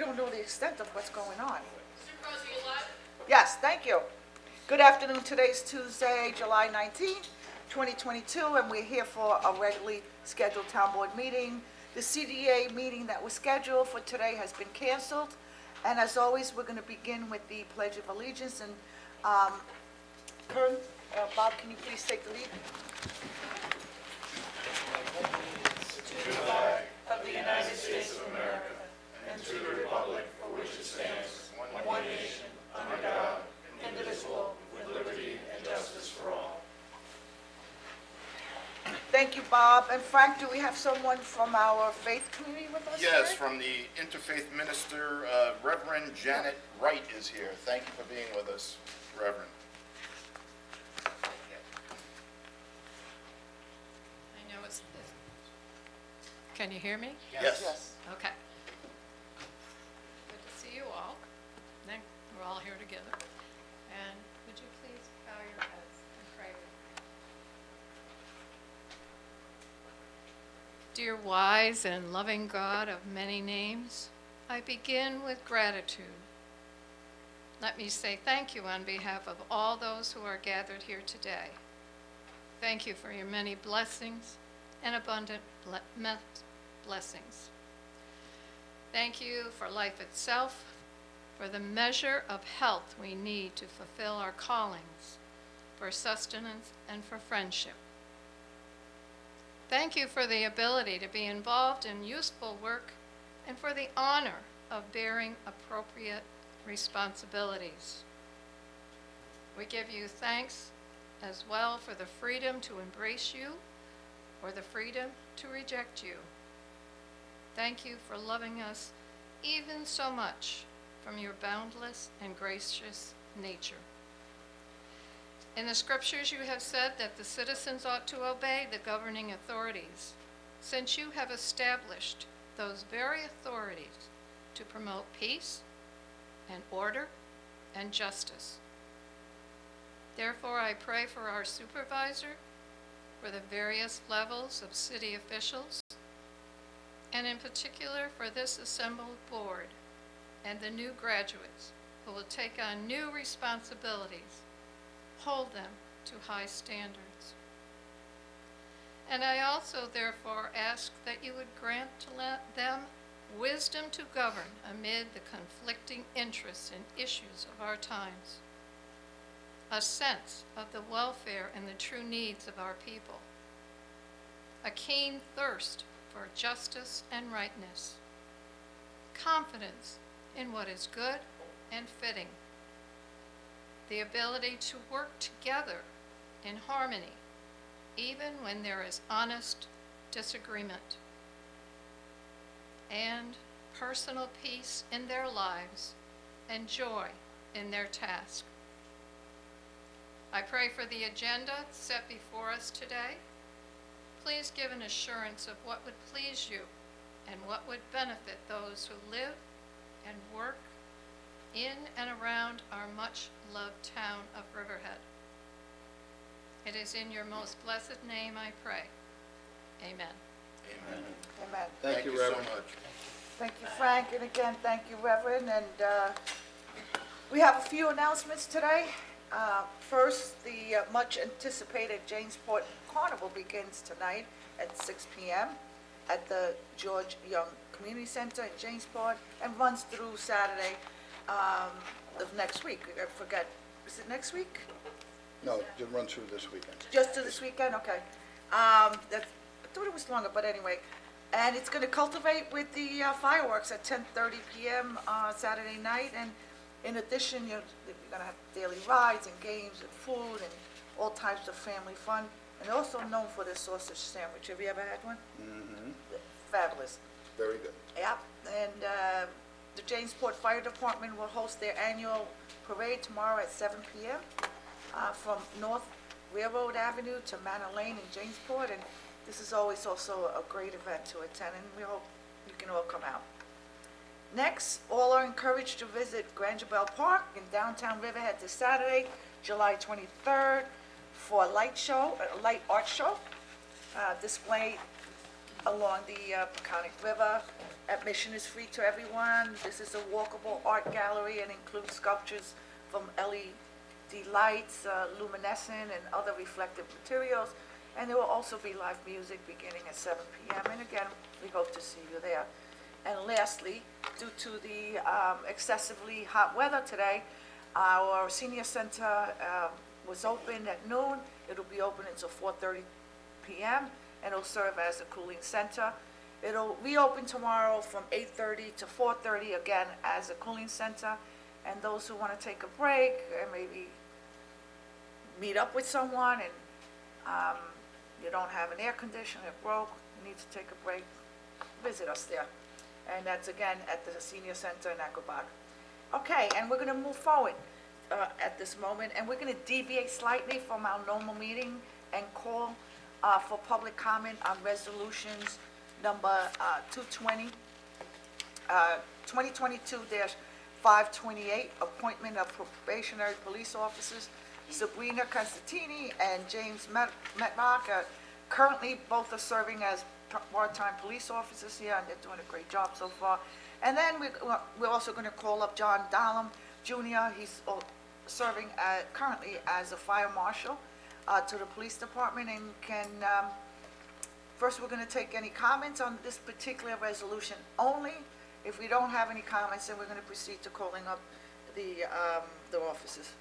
don't know the extent of what's going on. Supervisor, you live? Yes, thank you. Good afternoon. Today's Tuesday, July 19th, 2022, and we're here for a regularly scheduled town board meeting. The CDA meeting that was scheduled for today has been canceled. And as always, we're going to begin with the Pledge of Allegiance. And Kern, Bob, can you please take the lead? Thank you, Bob. And Frank, do we have someone from our faith community with us today? Yes, from the Interfaith Minister, Reverend Janet Wright is here. Thank you for being with us, Reverend. I know it's, can you hear me? Yes. Yes. Okay. Good to see you all. Then we're all here together. And would you please bow your heads and pray with me? Dear wise and loving God of many names, I begin with gratitude. Let me say thank you on behalf of all those who are gathered here today. Thank you for your many blessings and abundant blessings. Thank you for life itself, for the measure of health we need to fulfill our callings, for sustenance and for friendship. Thank you for the ability to be involved in useful work and for the honor of bearing appropriate responsibilities. We give you thanks as well for the freedom to embrace you or the freedom to reject you. Thank you for loving us even so much from your boundless and gracious nature. In the scriptures, you have said that the citizens ought to obey the governing authorities, since you have established those very authorities to promote peace and order and justice. Therefore, I pray for our supervisor, for the various levels of city officials, and in particular for this assembled board and the new graduates who will take on new responsibilities. Hold them to high standards. And I also therefore ask that you would grant to them wisdom to govern amid the conflicting interests and issues of our times, a sense of the welfare and the true needs of our people, a keen thirst for justice and rightness, confidence in what is good and fitting, the ability to work together in harmony, even when there is honest disagreement, and personal peace in their lives and joy in their task. I pray for the agenda set before us today. Please give an assurance of what would please you and what would benefit those who live and work in and around our much-loved town of Riverhead. It is in your most blessed name I pray. Amen. Amen. Amen. Thank you, Reverend. so much. Thank you, Frank, and again, thank you, Reverend. And we have a few announcements today. First, the much-anticipated Jamesport Carnival begins tonight at 6 p.m. at the George Young Community Center in Jamesport and runs through Saturday of next week. I forget, is it next week? No, it runs through this weekend. Just to this weekend, okay. I thought it was longer, but anyway. And it's going to cultivate with the fireworks at 10:30 p.m. Saturday night. And in addition, you're going to have daily rides and games and food and all types of family fun. And they're also known for their sausage sandwich. Have you ever had one? Mm-hmm. Fabulous. Very good. Yep. And the Jamesport Fire Department will host their annual parade tomorrow at 7 p.m. From North Railroad Avenue to Manor Lane in Jamesport. And this is always also a great event to attend, and we hope you can all come out. Next, all are encouraged to visit Granger Bell Park in downtown Riverhead this Saturday, July 23rd, for a light art show displayed along the Peconic River. Admission is free to everyone. This is a walkable art gallery and includes sculptures from LED lights, luminescent, and other reflective materials. And there will also be live music beginning at 7 p.m. And again, we hope to see you there. And lastly, due to the excessively hot weather today, our senior center was opened at noon. It'll be open until 4:30 p.m. and it'll serve as a cooling center. It'll reopen tomorrow from 8:30 to 4:30, again as a cooling center. And those who want to take a break and maybe meet up with someone and you don't have an air conditioner, it broke, you need to take a break, visit us there. And that's again at the senior center in Aquabog. Okay, and we're gonna move forward at this moment, and we're gonna deviate slightly from our normal meeting and call for public comment on resolutions number 2022-528, appointment of probationary police officers. Sabrina Constantini and James Metlock currently both are serving as part-time police officers here, and they're doing a great job so far. And then we're also going to call up John Dahlem Jr. He's serving currently as a fire marshal to the police department, and can first we're going to take any comments on this particular resolution only. If we don't have any comments, then we're going to proceed to calling up the officers.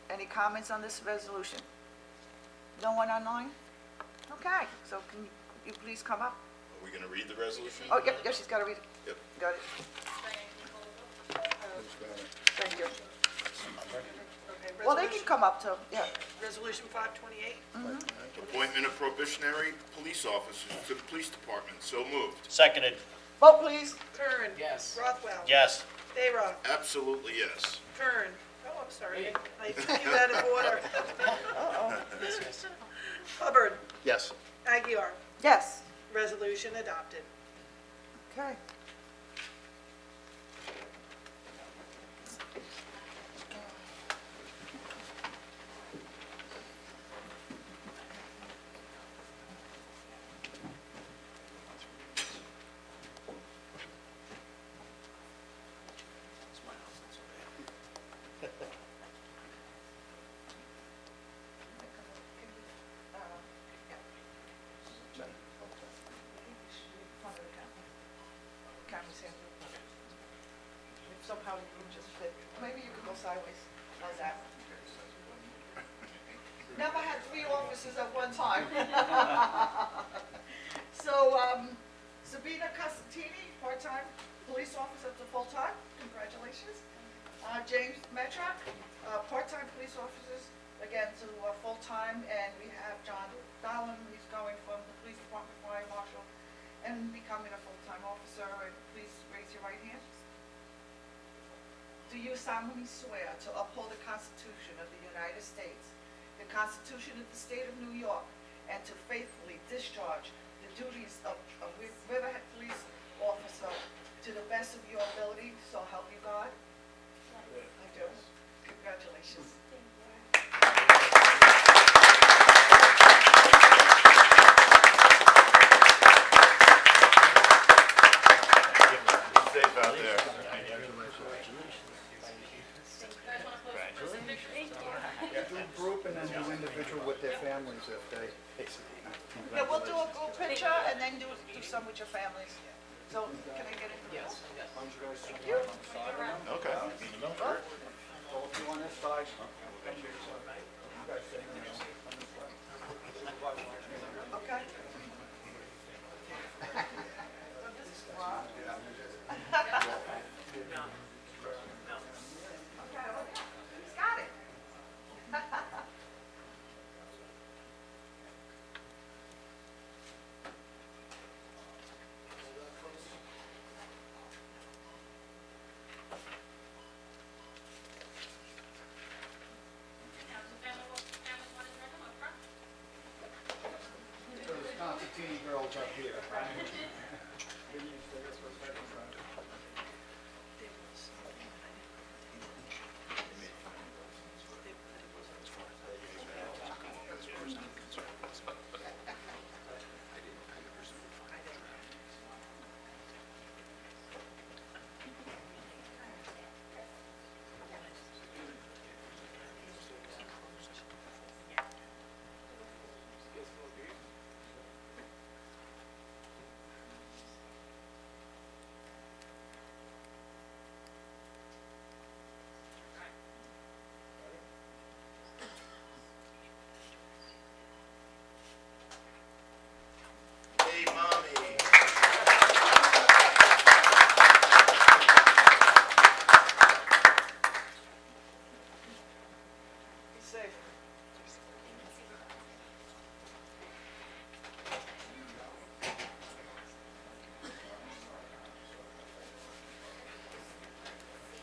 Any comments on this resolution? No one online? Okay, so can you please come up? Are we gonna read the resolution? Oh, yep, she's got to read it. Yep. Got it. Thank you. Well, they can come up too, yeah. Resolution 528. Appointment of probationary police officers to the police department, so moved. Seconded. Vote, please. Kern. Yes. Rothwell. Yes. Bayrock. Absolutely yes. Kern. Oh, I'm sorry. I took you out of order. Hubbard. Yes. Aguirre. Yes. Resolution adopted. Okay. Cameras here. If somehow you can just fit, maybe you could go sideways, how's that? Never had 3 officers at one time. So, Sabina Costantini, part-time police officer to full-time, congratulations. James Metrak, part-time police officers, again to full-time, and we have John Dahlem, he's going from the police department fire marshal and becoming a full-time officer. And please raise your right hand. Do you solemnly swear to uphold the Constitution of the United States, the Constitution of the State of New York, and to faithfully discharge the duties of Riverhead Police Officer to the best of your ability, so help you God? I do. Congratulations. Safe out there. Do group and then do individual with their families if they. Yeah, we'll do a group picture and then do some with your families. So, can I get it? Yes. Thank you. Okay. Both you on this side. Okay. Got it. Those Constantine girls up here.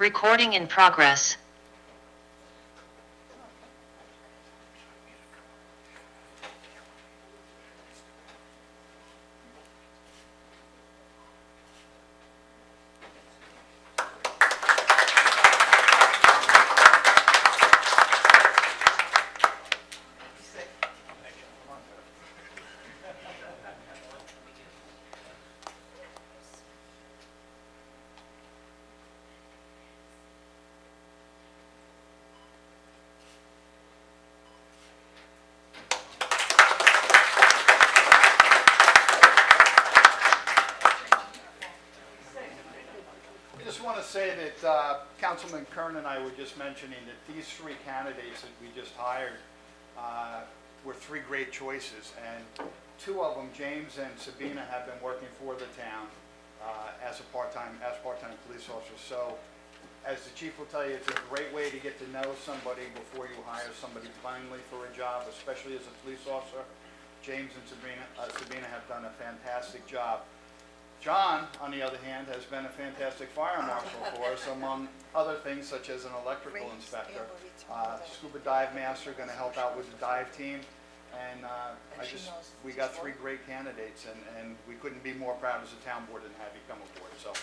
Recording in progress. I just want to say that Councilman Kern and I were just mentioning that these three candidates that we just hired were three great choices, and two of them, James and Sabina, have been working for the town as part-time police officers. So, as the chief will tell you, it's a great way to get to know somebody before you hire somebody finally for a job, especially as a police officer. James and Sabina have done a fantastic job. John, on the other hand, has been a fantastic fire marshal for us, among other things such as an electrical inspector. Scuba dive master, going to help out with the dive team. And we got three great candidates, and we couldn't be more proud as a town board than have you come aboard. So,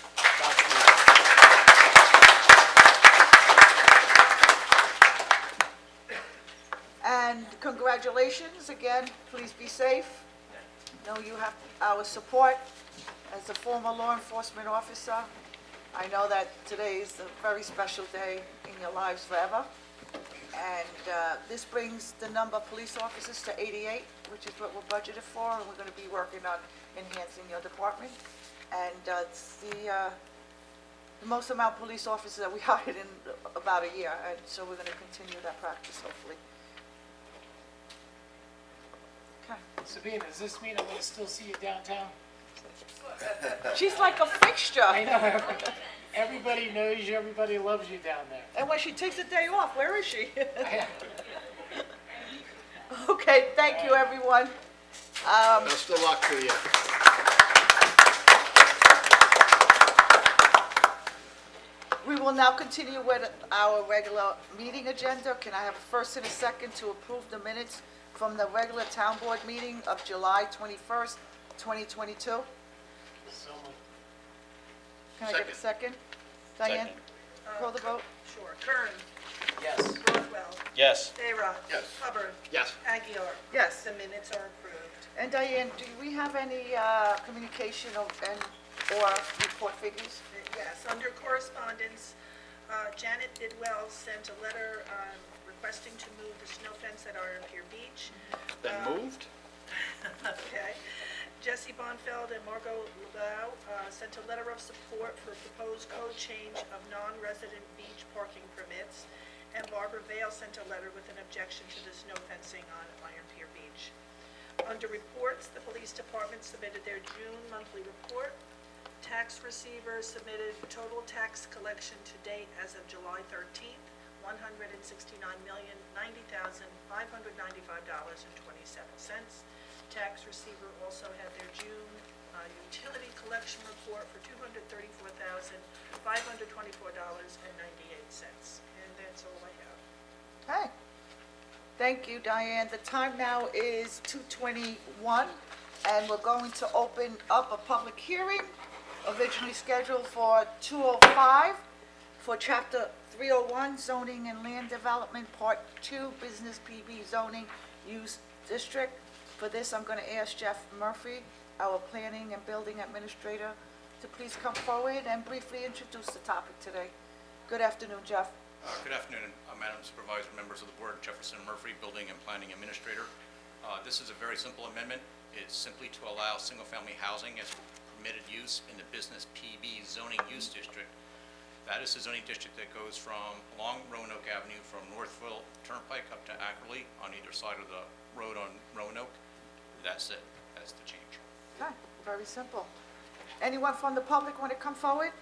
And congratulations again. Please be safe. Know you have our support. As a former law enforcement officer, I know that today is a very special day in your lives forever. And this brings the number of police officers to 88, which is what we're budgeted for, and we're going to be working on enhancing your department. And it's the most amount of police officers that we hired in about a year, and so we're going to continue that practice, hopefully. Okay. Sabina, does this mean I'm gonna still see you downtown? She's like a fixture. I know, everybody knows you, everybody loves you down there. And when she takes a day off, where is she? Okay, thank you, everyone. best of luck to you. We will now continue with our regular meeting agenda. Can I have a first and a second to approve the minutes from the regular town board meeting of July 21st, 2022? So much. Can I get a second? Diane, call the vote. Sure. Kern. Yes. Rothwell. Yes. Ayra. Yes. Hubbard. Yes. Aguilar. Yes. The minutes are approved. And Diane, do we have any communication or report figures? Yes, under correspondence, Janet Bidwell sent a letter requesting to move the snow fence at Iron Pier Beach. Been moved? Okay. Jesse Bonfeld and Margot Legault sent a letter of support for a proposed code change of non-resident beach parking permits. And Barbara Vale sent a letter with an objection to the snow fencing on Iron Pier Beach. Under reports, the police department submitted their June monthly report. Tax receivers submitted total tax collection to date as of July 13th, $169,090,595.27. Tax receiver also had their June utility collection report for $234,524.98. And that's all I have. Okay. Thank you, Diane. The time now is 2:21, and we're going to open up a public hearing originally scheduled for 2:05 for Chapter 301 Zoning and Land Development, Part 2, Business PB Zoning Use District. For this, I'm going to ask Jeff Murphy, our Planning and Building Administrator, to please come forward and briefly introduce the topic today. Good afternoon, Jeff. Good afternoon, Madam Supervisor, members of the board. Jefferson Murphy, Building and Planning Administrator. This is a very simple amendment. It's simply to allow single-family housing as permitted use in the Business PB Zoning Use District. That is the zoning district that goes from along Roanoke Avenue from Northville Turnpike up to Ackerley on either side of the road on Roanoke. That's it. That's the change. Okay, very simple. Anyone from the public want to come forward?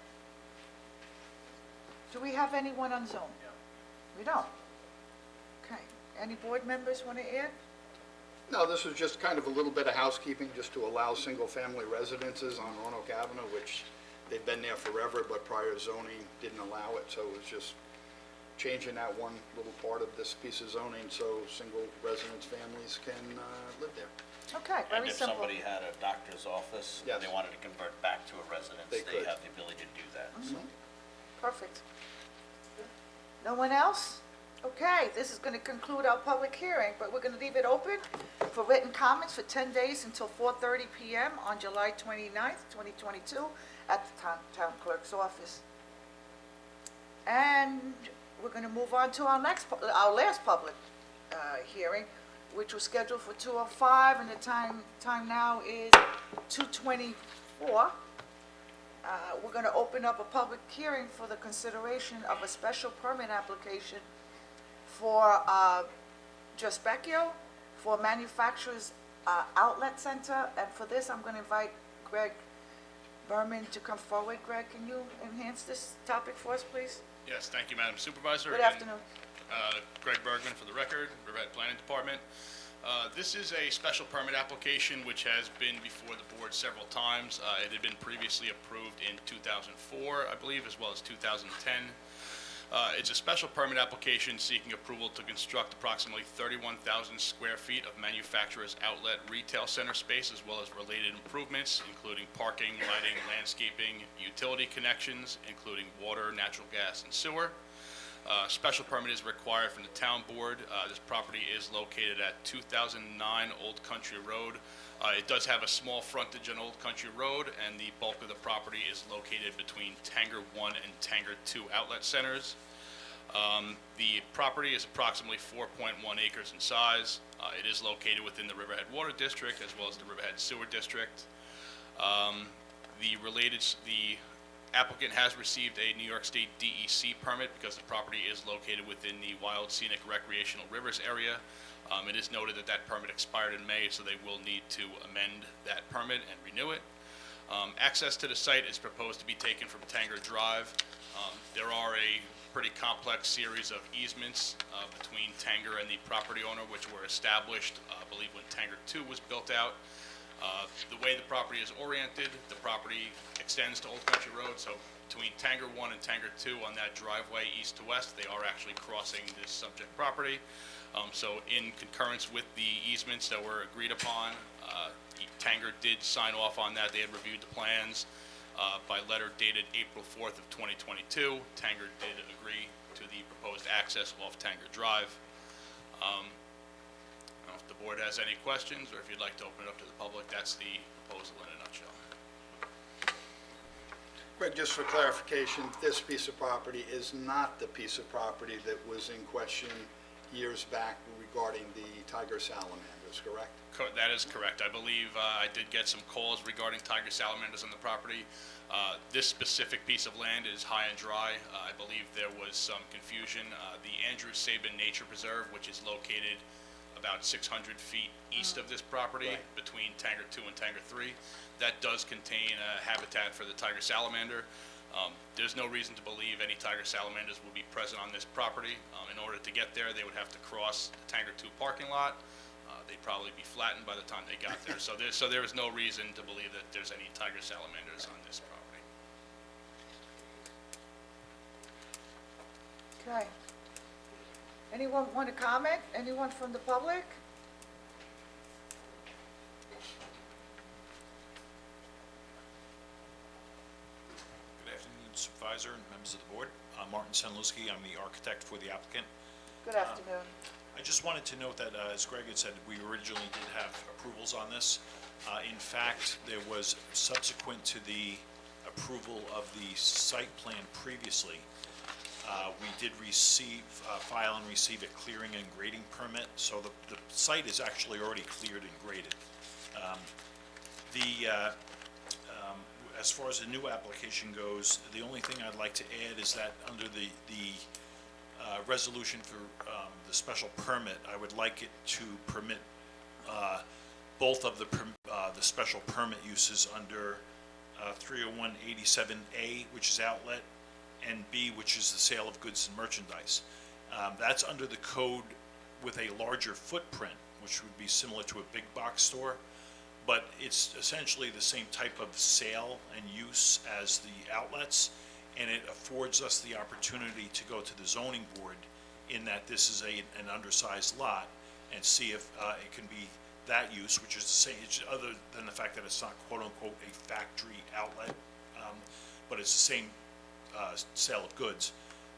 Do we have anyone on Zoom? We don't. Okay. Any board members want to add? No, this was just kind of a little bit of housekeeping, just to allow single-family residences on Roanoke Avenue, which they've been there forever, but prior zoning didn't allow it, so it was just changing that one little part of this piece of zoning so single residence families can live there. Okay, And very if simple. somebody had a doctor's office, Yes. and they wanted to convert back to a residence, They they could. have the ability to do that. So Perfect. No one else? Okay, this is going to conclude our public hearing, but we're going to leave it open for written comments for 10 days until 4:30 PM on July 29th, 2022, at the town clerk's office. And we're going to move on to our our last public hearing, which was scheduled for 2:05, and the time now is 2:24. We're going to open up a public hearing for the consideration of a special permit application for Jospecchio for Manufacturers Outlet Center. And for this, I'm going to invite Greg Berman to come forward. Greg, can you enhance this topic for us, please? Yes, thank you, Madam Supervisor. Good Again, afternoon. Greg Bergman for the record, Riverhead Planning Department. This is a special permit application which has been before the board several times. It had been previously approved in 2004, I believe, as well as 2010. It's a special permit application seeking approval to construct approximately 31,000 square feet of manufacturers outlet retail center space, as well as related improvements, including parking, lighting, landscaping, utility connections, including water, natural gas, and sewer. Special permit is required from the town board. This property is located at 2009 Old Country Road. It does have a small frontage on Old Country Road, and the bulk of the property is located between Tanger 1 and Tanger 2 outlet centers. The property is approximately 4.1 acres in size. It is located within the Riverhead Water District as well as the Riverhead Sewer District. The applicant has received a New York State DEC permit because the property is located within the Wild Scenic Recreational Rivers area. It is noted that that permit expired in May, so they will need to amend that permit and renew it. Access to the site is proposed to be taken from Tanger Drive. There are a pretty complex series of easements between Tanger and the property owner, which were established, I believe, when Tanger 2 was built out. The way the property is oriented, the property extends to Old Country Road, so between Tanger 1 and Tanger 2 on that driveway east to west, they are actually crossing this subject property. So in concurrence with the easements that were agreed upon, Tanger did sign off on that. They had reviewed the plans by letter dated April 4th of 2022. Tanger did agree to the proposed access off Tanger Drive. I don't know if the board has any questions, or if you'd like to open it up to the public, that's the proposal in a nutshell. Greg, just for clarification, this piece of property is not the piece of property that was in question years back regarding the tiger salamanders, correct? That is correct. I believe I did get some calls regarding tiger salamanders on the property. This specific piece of land is high and dry. I believe there was some confusion. The Andrew Sabin Nature Preserve, which is located about 600 feet east of this property, Right. between Tanger 2 and Tanger 3, that does contain a habitat for the tiger salamander. There's no reason to believe any tiger salamanders will be present on this property. In order to get there, they would have to cross the Tanger 2 parking lot. They'd probably be flattened by the time they got there. So there is no reason to believe that there's any tiger salamanders on this property. Okay. Anyone want to comment? Anyone from the public? Good afternoon, Supervisor and members of the board. Martin Senluski, I'm the architect for the applicant. Good afternoon. I just wanted to note that, as Greg had said, we originally did have approvals on this. In fact, there was, subsequent to the approval of the site plan previously, we did file and receive a clearing and grading permit, so the site is actually already cleared and graded. As far as the new application goes, the only thing I'd like to add is that under the resolution for the special permit, I would like it to permit both of the special permit uses under 30187A, which is outlet, and B, which is the sale of goods and merchandise. That's under the code with a larger footprint, which would be similar to a big box store. but it's essentially the same type of sale and use as the outlets, and it affords us the opportunity to go to the zoning board in that this is an undersized lot, and see if it can be that use, which is the same, other than the fact that it's not quote-unquote a factory outlet, but it's the same sale of goods.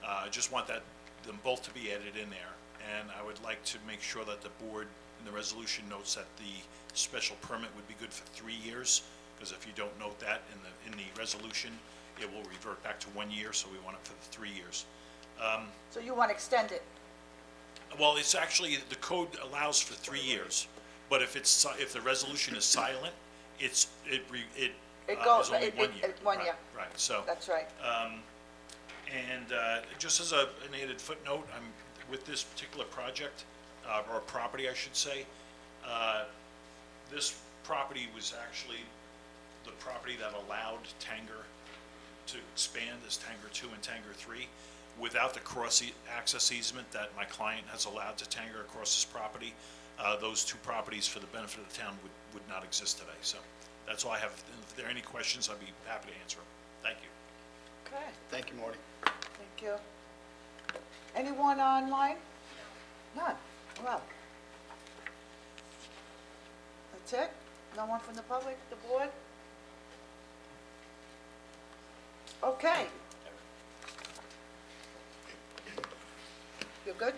I just want them both to be added in there, and I would like to make sure that the board in the resolution notes that the special permit would be good for 3 years, because if you don't note that in the resolution, it will revert back to 1 year, so we want it for the 3 years. So you want to extend it? Well, it's actually, the code allows for 3 years, but if the resolution is silent, it is only 1 year. 1 year. Right, so. That's right. And just as an added footnote, with this particular project, or property, I should say, this property was actually the property that allowed Tanger to expand as Tanger 2 and Tanger 3. Without the cross-access easement that my client has allowed to Tanger across this property, those two properties, for the benefit of the town, would not exist today. So that's all I have. If there are any questions, I'd be happy to answer them. Thank you. Okay, Thank you, Marty. thank you. Anyone online? None. Well. That's it? No one from the public, the board? Okay. You're good?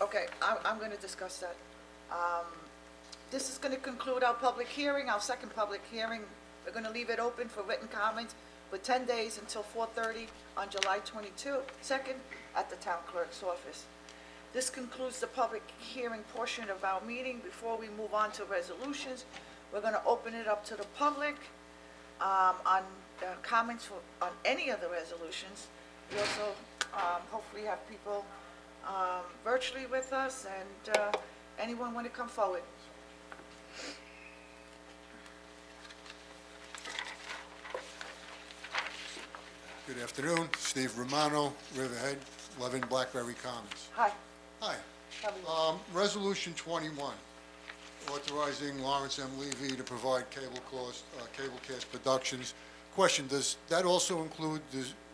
Okay, I'm going to discuss that. This is going to conclude our public hearing, our second public hearing. We're going to leave it open for written comments for 10 days until 4:30 on July 2nd at the town clerk's office. This concludes the public hearing portion of our meeting. Before we move on to resolutions, we're going to open it up to the public on comments on any of the resolutions. We also hopefully have people virtually with us, and anyone want to come forward? Good afternoon, Steve Romano, Riverhead, 11 Blackberry Commons. Hi. Hi. How are you? Resolution 21, authorizing Lawrence M. Levy to provide Cablecast Productions. Question, does that also include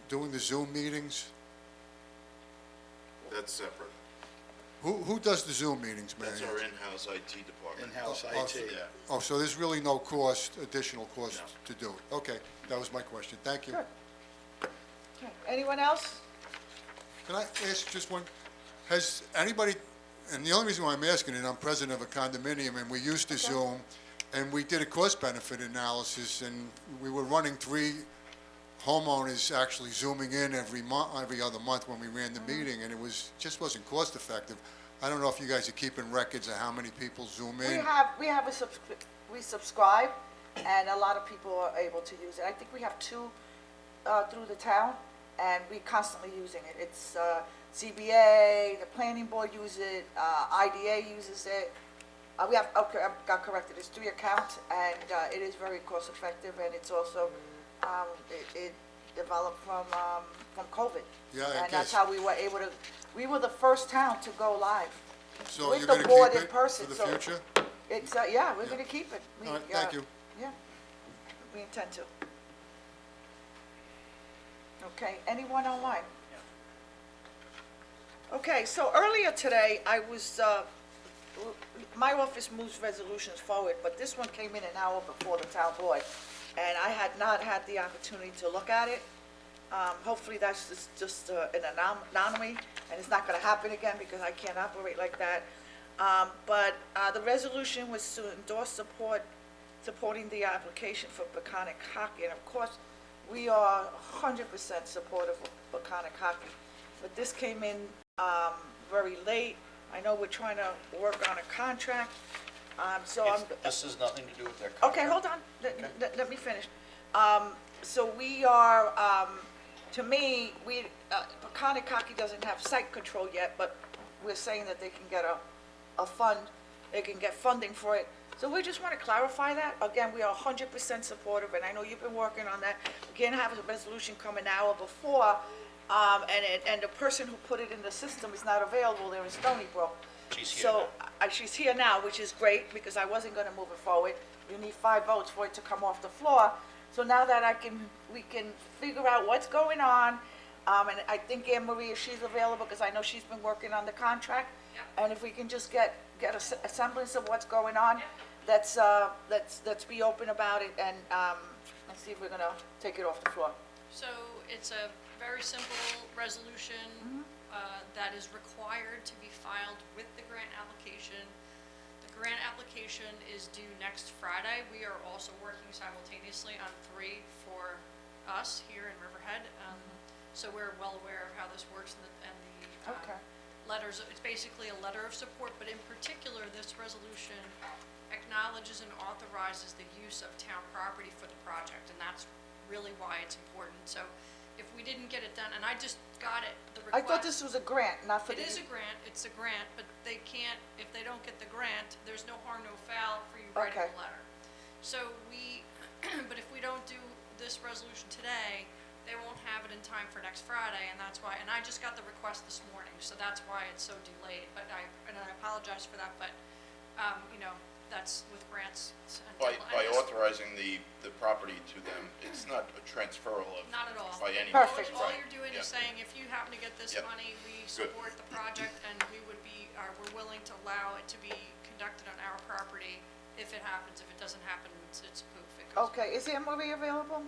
doing the Zoom meetings? That's separate. Who does the Zoom meetings, man? That's our in-house IT department. In-house Oh, IT. Yeah. Oh, so there's really no additional cost to do it? Okay, that was my question. Thank you. Good. Okay. Anyone else? Can I ask just one? Has anybody, and the only reason why I'm asking it, I'm president of a condominium, and we used to Zoom, and we did a cost-benefit analysis, and we were running 3 homeowners actually Zooming in every other month when we ran the meeting, and it just wasn't cost-effective. I don't know if you guys are keeping records of how many people Zoom in. We subscribe, and a lot of people are able to use it. I think we have 2 through the town, and we constantly using it. It's CBA, the planning board uses it, IDA uses it. We have, okay, I got corrected, it's 3 accounts, and it is very cost effective, and it's also, it developed from COVID. Yeah, I And that's guess. how we were able to, we were the first town to go live. So with you're the going to board keep in it person, for the so- future? It's, yeah, we're Yeah. gonna keep it. All right, thank you. Yeah, we intend to. Okay, anyone online? Okay, so earlier today, I was, my office moves resolutions forward, but this one came in an hour before the town board, and I had not had the opportunity to look at it. Hopefully that's just an anomaly, and it's not gonna happen again because I can't operate like that. But the resolution was to endorse supporting the application for Peconic Hockey, and of course, we are 100% supportive of Peconic Hockey. But this came in very late. I know we're trying to work on a contract, so I'm... This has nothing to do with their contract. Okay, hold on, let me finish. So we are, to me, Peconic Hockey doesn't have site control yet, but we're saying that they can get a fund, they can get funding for it. So we just want to clarify that. Again, we are 100% supportive, and I know you've been working on that. We can't have a resolution come an hour before, and the person who put it in the system is not available there in Stony Brook. She's here So, she's here now, which is great, because I wasn't gonna move it forward. You need 5 votes for it to come off the floor. So now that we can figure out what's going on, and I think Anne Marie, if she's available, because I know she's been working on the contract. And if we can just get a semblance of what's going on, let's be open about it, and, let's see if we're gonna take it off the floor. So it's a very simple resolution that is required to be filed with the grant application. The grant application is due next Friday. We are also working simultaneously on 3 for us here in Riverhead. So we're well aware of how this works and the Okay. letters. It's basically a letter of support, but in particular, this resolution acknowledges and authorizes the use of town property for the project, and that's really why it's important. So if we didn't get it done, and I just got it, the I request. thought this was a grant, not for It the. is a grant, it's a grant, but they can't, if they don't get the grant, there's no harm, no foul for you writing Okay. a letter. So we, but if we don't do this resolution today, they won't have it in time for next Friday, and that's why, and I just got the request this morning, so that's why it's so delayed, but I apologize for that, but, you know, that's with grants. and By deadlines. authorizing the property to them, it's not a transferal of. Not at all. By any means. Perfect. All Right. you're doing is Yeah. saying, if you happen to get this Yep. money, we Good. support the project, and we would be, we're willing to allow it to be conducted on our property if it happens. If it doesn't happen, it's poof. It goes. Okay, is Anne Marie available?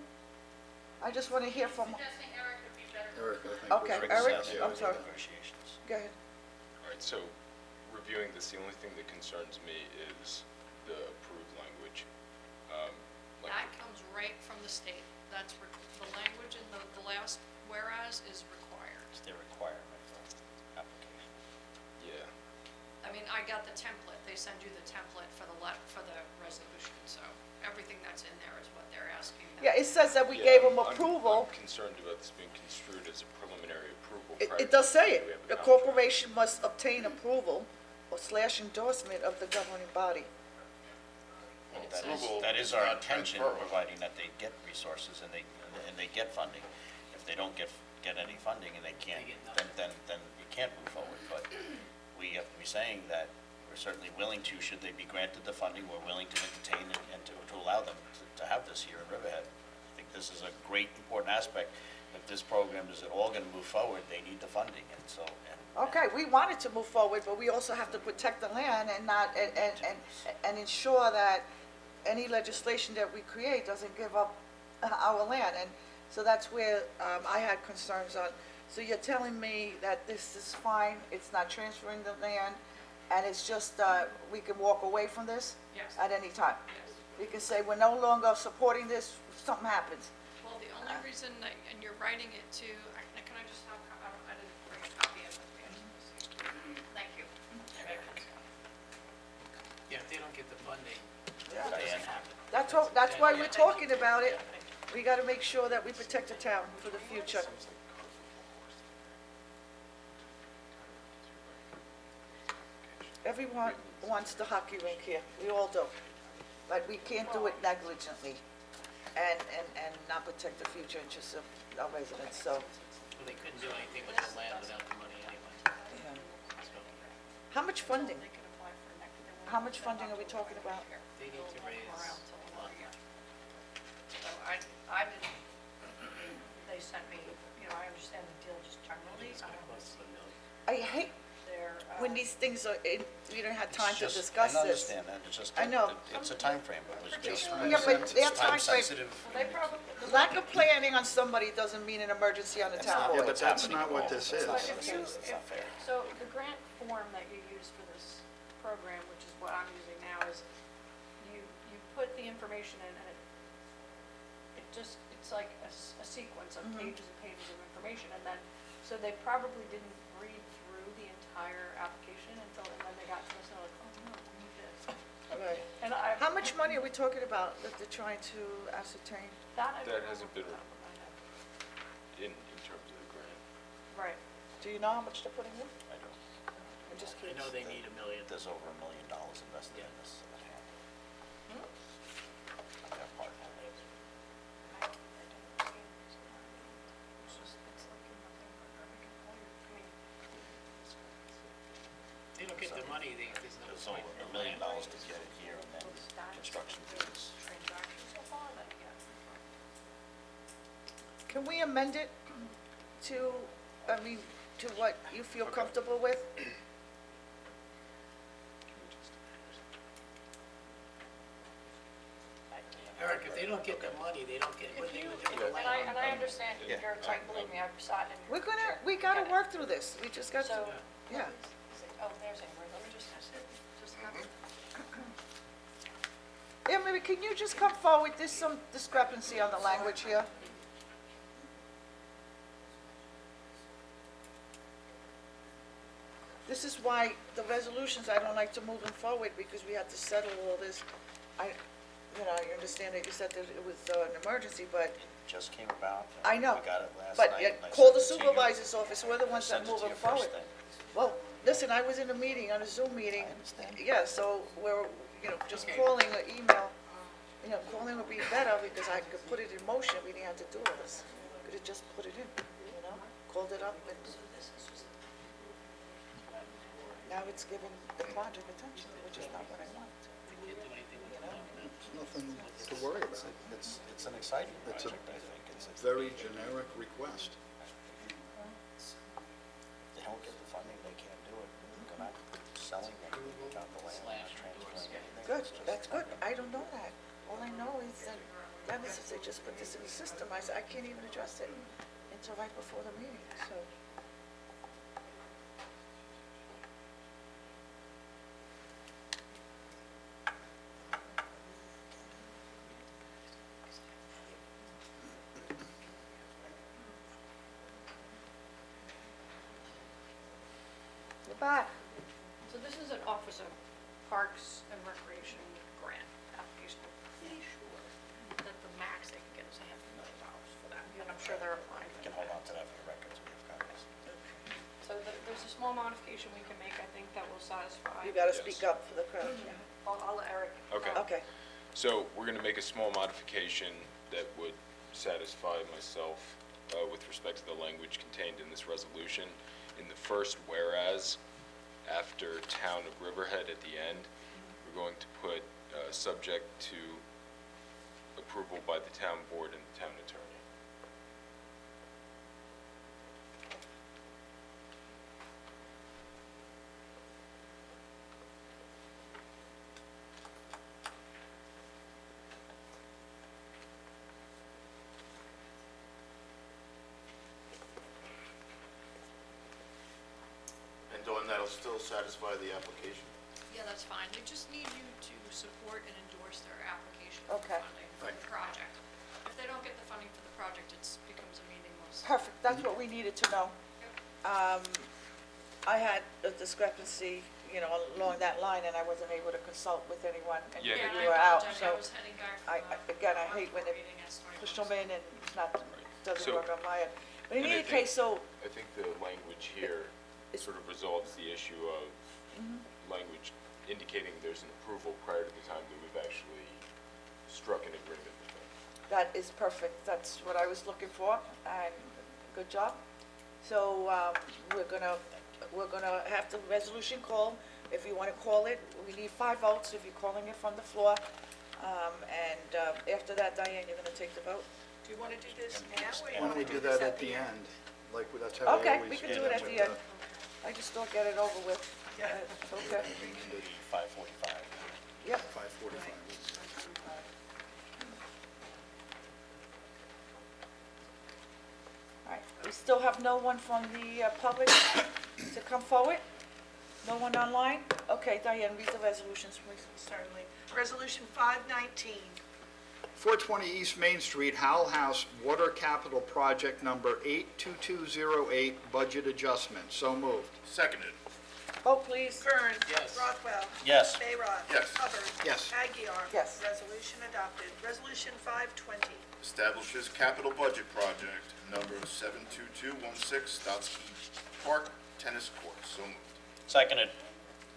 I just wanna hear from, Suggesting Eric would be better. Eric, I think. okay, Rick Eric, Sass, I'm sorry, Negotiations. go ahead. All right, so reviewing this, the only thing that concerns me is the approved language. Like, That comes right from the state. That's, the language in the last whereas is required. It's their requirement for application. yeah, I mean, I got the template. They send you the template for the resolution, so everything that's in there is what they're asking. them. Yeah, it says that we yeah, gave them I'm approval. concerned about this being construed as a preliminary approval. It, prior it does to say we it. have a The contract. corporation must obtain approval or / endorsement of the governing body. Well, Approval that is is our not intention, transferable. providing that they get resources and they get funding. If they don't get any funding and they can't, then you can't move forward. But we have to be saying that we're certainly willing to, should they be granted the funding, we're willing to entertain and to allow them to have this here in Riverhead. I think this is a great, important aspect. If this program is at all gonna move forward, they need the funding, and so, Okay, we wanted to move forward, but we also have to protect the land and not, and ensure that any legislation that we create doesn't give up our land. And so that's where, I had concerns on. So you're telling me that this is fine, it's not transferring the land, and it's just, we can walk away from this? Yes. At any time? Yes. We can say, we're no longer supporting this, if something happens. Well, the only reason, and you're writing it to, can I just have, I didn't bring a copy of it. Thank you. Yeah, if they don't get the funding, Diane, That's why we're talking about it. We gotta make sure that we protect the town for the future. Everyone wants the hockey rink here, we all do. But we can't do it negligently and not protect the future interests of our residents, so. well, they couldn't do anything with the land without the money anyway. Yeah. So How much funding? They could apply for next. How much funding are we talking about? they need to raise money. So I didn't, they sent me, you know, I understand the deal just generally. It's gonna cost $1 million. I hate They're, when these things are, we don't have time to it's just- discuss I this. understand that, it's just, I know. it's a timeframe, it was just. Yeah, but their it's time timeframe- sensitive. they probably. Lack of planning on somebody doesn't mean an emergency on the That's town not board. what's that's happening not what at all. this That's is. not But what if this you, is. It's not fair. so the grant form that you use for this program, which is what I'm using now, is you put the information in and it just, it's like a sequence of pages and pages of information, and then, so they probably didn't read through the entire application and then they got to this and they're like, oh no, we need this. Right. And I. How much money are we talking about that they're trying to ascertain? That I That don't know hasn't off the been top of my head. in terms of the grant. Right. Do you know how much they're putting in? I don't, I'm just I curious. know they need $1 million. there's over $1 million invested in this. That part. It's just, it's like nothing but every employer, I mean, They don't get the money, there's no It's point. over $1 million to get it here, and then construction fees. Can we amend it to, to what you feel comfortable with? Eric, if they don't get the money, they don't get, what they would do with the And land. I understand Yeah. your time, believe me, I've sat in. We gotta work through this, we just got to, So, yeah. oh, there's Amber, let me just have Yeah, maybe, can you just come forward, there's some discrepancy on the language here. This is why the resolutions, I don't like to move them forward, because we had to settle all this. I understand that you said that it was an emergency, but, Just came about. I know, We got it last but night. and I call the sent it to you. supervisor's office, we're the ones that Sent it move to them you first forward. thing. Well, listen, I was in a meeting, on a Zoom meeting. I understand. Yeah, so we're, just calling or email, calling would be better, because I could put it in motion, we didn't have to do all this. Could have just put it in, called it up, and now it's giving the project attention, which is not what I want. Nothing to worry about. It's an exciting It's a project, I think. It's very generic request. If they don't get the funding, they can't do it. They're not selling anything without the land, not transferring anything. Good, It's just- that's good, I don't know that. All I know is that Dennis said, just put this in the system, I said, I can't even address it until right before the meeting, so. You're back. So this is an Office of Parks and Recreation grant application. I'm pretty sure that the max they can get is $500,000 for that, and I'm sure they're applying You for can that. hold on to that for your records, we have copies. So there's a small modification we can make, I think, that will satisfy. You gotta speak up for the crowd. I'll let Eric. Okay. Okay, So we're going to make a small modification that would satisfy myself with respect to the language contained in this resolution. In the first whereas, after Town of Riverhead at the end, we're going to put subject to approval by the town board and the town attorney. And Dawn, that'll still satisfy the application? Yeah, that's fine. We just need you to support and endorse their application Okay. for funding for the project. If they don't get the funding for the project, it becomes a meaningless. perfect, that's what we needed to know. I had a discrepancy, along that line, and I wasn't able to consult with anyone, and you Yeah, and I were out, apologize. so. I was heading back from Again, I hate when they meeting at Stony push Brook. them in and it's not, doesn't So- work on my end. But in And I any think- case, so, I think the language here sort of resolves the issue of language indicating there's an approval prior to the time that we've actually struck an agreement with them. that is perfect, that's what I was looking for, and good job. So, we're gonna have the resolution call, if you wanna call it, we need 5 votes if you're calling it from the floor. And after that, Diane, you're gonna take the vote? Do you want to do this now, or you Why want don't we to do do this that at the end? Like, that's how we Okay, always we can do do it it. at the end. I just don't get it over with. It's okay. 5:45. Yep. 5:45. All right, we still have no one from the public to come forward? No one online? Okay, Diane, read the resolutions, please. Certainly. Resolution 519, 420 East Main Street, Howell House, Water Capital Project Number 82208, Budget Adjustment. So moved. Seconded. Vote, please. Kern. Yes. Rothwell. Yes. Bayrock. Yes. Hubbard. Yes. Aguirre. Yes. Resolution adopted. Resolution 520, Establishes capital budget project number 72216, Stotsky Park Tennis Court. So moved. Seconded.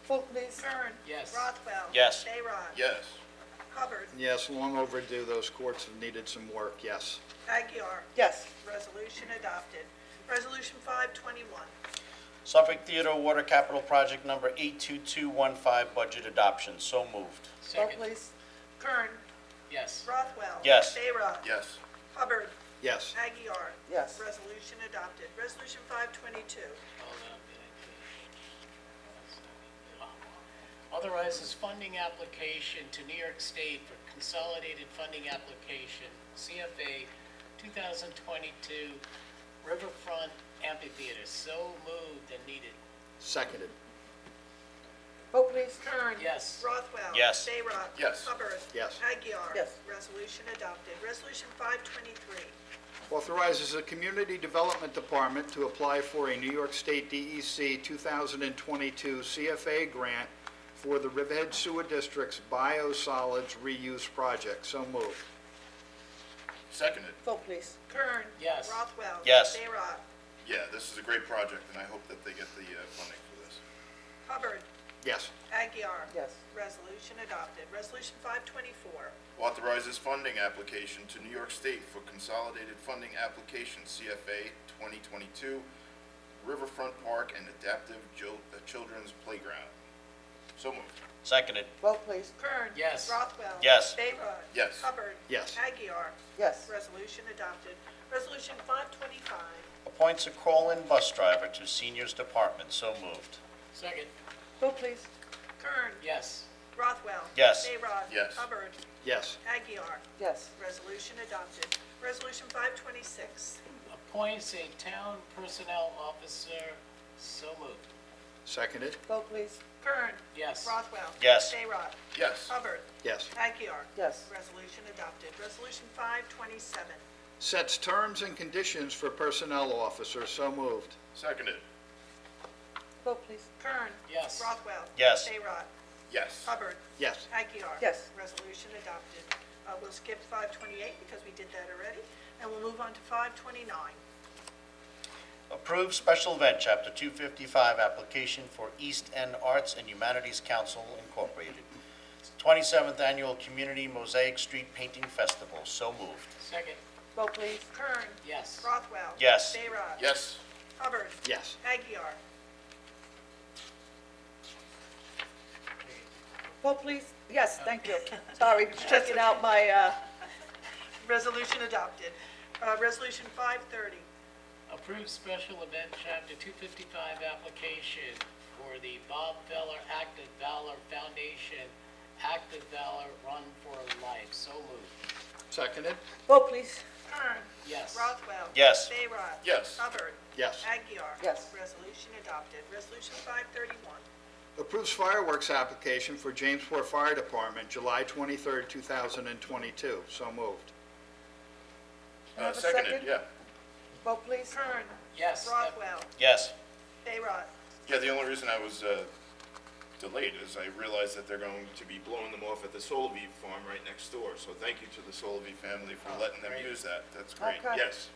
Vote, please. Kern. Yes. Rothwell. Yes. Bayrock. Yes. Hubbard. Yes, long overdue. Those courts have needed some work, yes. Aguirre. Yes. Resolution adopted. Resolution 521, Suffolk Theater Water Capital Project number 82215, budget adoption. So moved. Vote please. Kern. Yes. Rothwell. Yes. Bayrock. Yes. Hubbard. Yes. Aguirre. Yes. Resolution adopted. Resolution 522. Hold on a minute. Authorizes funding application to New York State for Consolidated Funding Application, CFA 2022 Riverfront Amphitheater. So moved and needed. Seconded. Vote please. Kern. Yes. Rothwell. Yes. Bayrock. Yes. Hubbard. Yes. Aguirre. Yes. Resolution adopted. Resolution 523. Authorizes the Community Development Department to apply for a New York State DEC 2022 CFA grant for the Riverhead Sewer District's biosolids reuse project. So moved. Seconded. Vote please. Kern. Yes. Rothwell. Yes. Bayrock. Yeah, this is a great project, and I hope that they get the funding for this. Hubbard. Yes. Aguirre. Yes. Resolution adopted. Resolution 524. Authorizes funding application to New York State for Consolidated Funding Application, CFA 2022, Riverfront Park and Adaptive Children's Playground. So moved. Seconded. Vote please. Kern. Yes. Rothwell. Yes. Bayrock. Yes. Hubbard. Yes. Aguirre. Yes. Resolution adopted. Resolution 525. Appoints a call-in bus driver to Seniors Department. So moved. Second. Vote please. Kern. Yes. Rothwell. Yes. Bayrock. Yes. Hubbard. Yes. Aguirre. Yes. Resolution adopted. Resolution 526. Appoints a town personnel officer. So moved. Seconded. Vote please. Kern. Yes. Rothwell. Yes. Bayrock. Yes. Hubbard. Yes. Aguirre. Yes. Resolution adopted. Resolution 527. Sets terms and conditions for personnel officers. So moved. Seconded. Vote please. Kern. Yes. Rothwell. Yes. Bayrock. Yes. Hubbard. Yes. Aguirre. Yes. Resolution adopted. We'll skip 528 because we did that already, and we'll move on to 529. Approve special event, Chapter 255, application for East End Arts and Humanities Council Incorporated. 27th Annual Community Mosaic Street Painting Festival. So moved. Second. Vote please. Kern. Yes. Rothwell. Yes. Bayrock. Yes. Hubbard. Yes. Aguirre. Vote please. Yes, thank you. Sorry, checking out my, Resolution adopted. Resolution 530. Approve special event chapter 255 application for the Bob Feller Active Valor Foundation Active Valor Run for Life. So moved. Seconded. vote please. Kern. Yes. Rothwell. Yes. Bayrock. Yes. Hubbard. Yes. Aguirre. Yes. Resolution adopted. Resolution 531. Approves fireworks application for Jamesport Fire Department, July 23rd, 2022. So moved. Have a Seconded, second? yeah. Vote please. Kern. Yes. Rothwell. Yes. Bayrock. Yeah, the only reason I was delayed is I realized that they're going to be blowing them off at the Solovey farm right next door. So thank you to the Solovey family for letting them use that. That's great. Okay. Yes.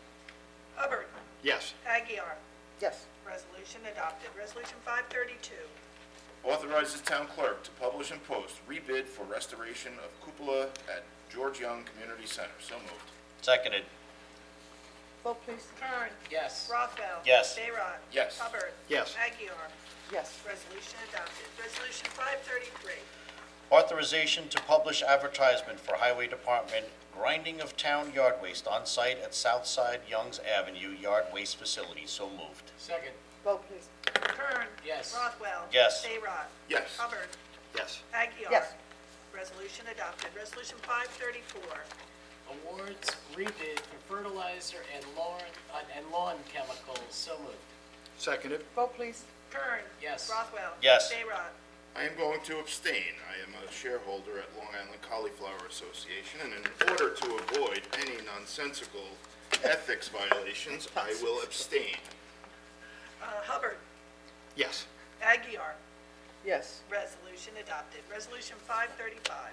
Hubbard. Yes. Aguirre. Yes. Resolution adopted. Resolution 532. Authorizes town clerk to publish and post rebid for restoration of cupola at George Young Community Center. So moved. Seconded. Vote please. Kern. Yes. Rothwell. Yes. Bayrock. Yes. Hubbard. Yes. Aguirre. Yes. Resolution adopted. Resolution 533. Authorization to publish advertisement for Highway Department grinding of town yard waste on site at Southside Youngs Avenue Yard Waste Facility. So moved. Second. Vote please. Kern. Yes. Rothwell. Yes. Bayrock. Yes. Hubbard. Yes. Aguirre. Yes. Resolution adopted. Resolution 534. Awards rebid for fertilizer and lawn chemicals. So moved. Seconded. Vote please. Kern. Yes. Rothwell. Yes. Bayrock. I am going to abstain. I am a shareholder at Long Island Cauliflower Association, and in order to avoid any nonsensical ethics violations, I will abstain. Hubbard. Yes. Aguirre. Yes. Resolution adopted. Resolution 535.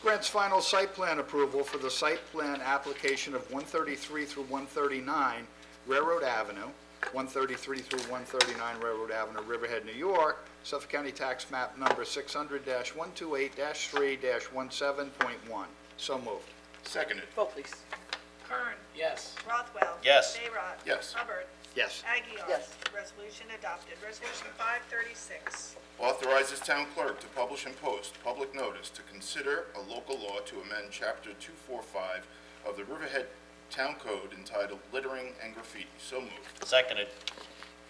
Grants final site plan approval for the site plan application of 133 through 139 Railroad Avenue, 133 through 139 Railroad Avenue, Riverhead, New York, Suffolk County Tax Map Number 600-128-3-17.1. So moved. Seconded. Vote please. Kern. Yes. Rothwell. Yes. Bayrock. Yes. Hubbard. Yes. Aguirre. Yes. Resolution adopted. Resolution 536. Authorizes town clerk to publish and post public notice to consider a local law to amend Chapter 245 of the Riverhead Town Code entitled Littering and Graffiti. So moved. Seconded.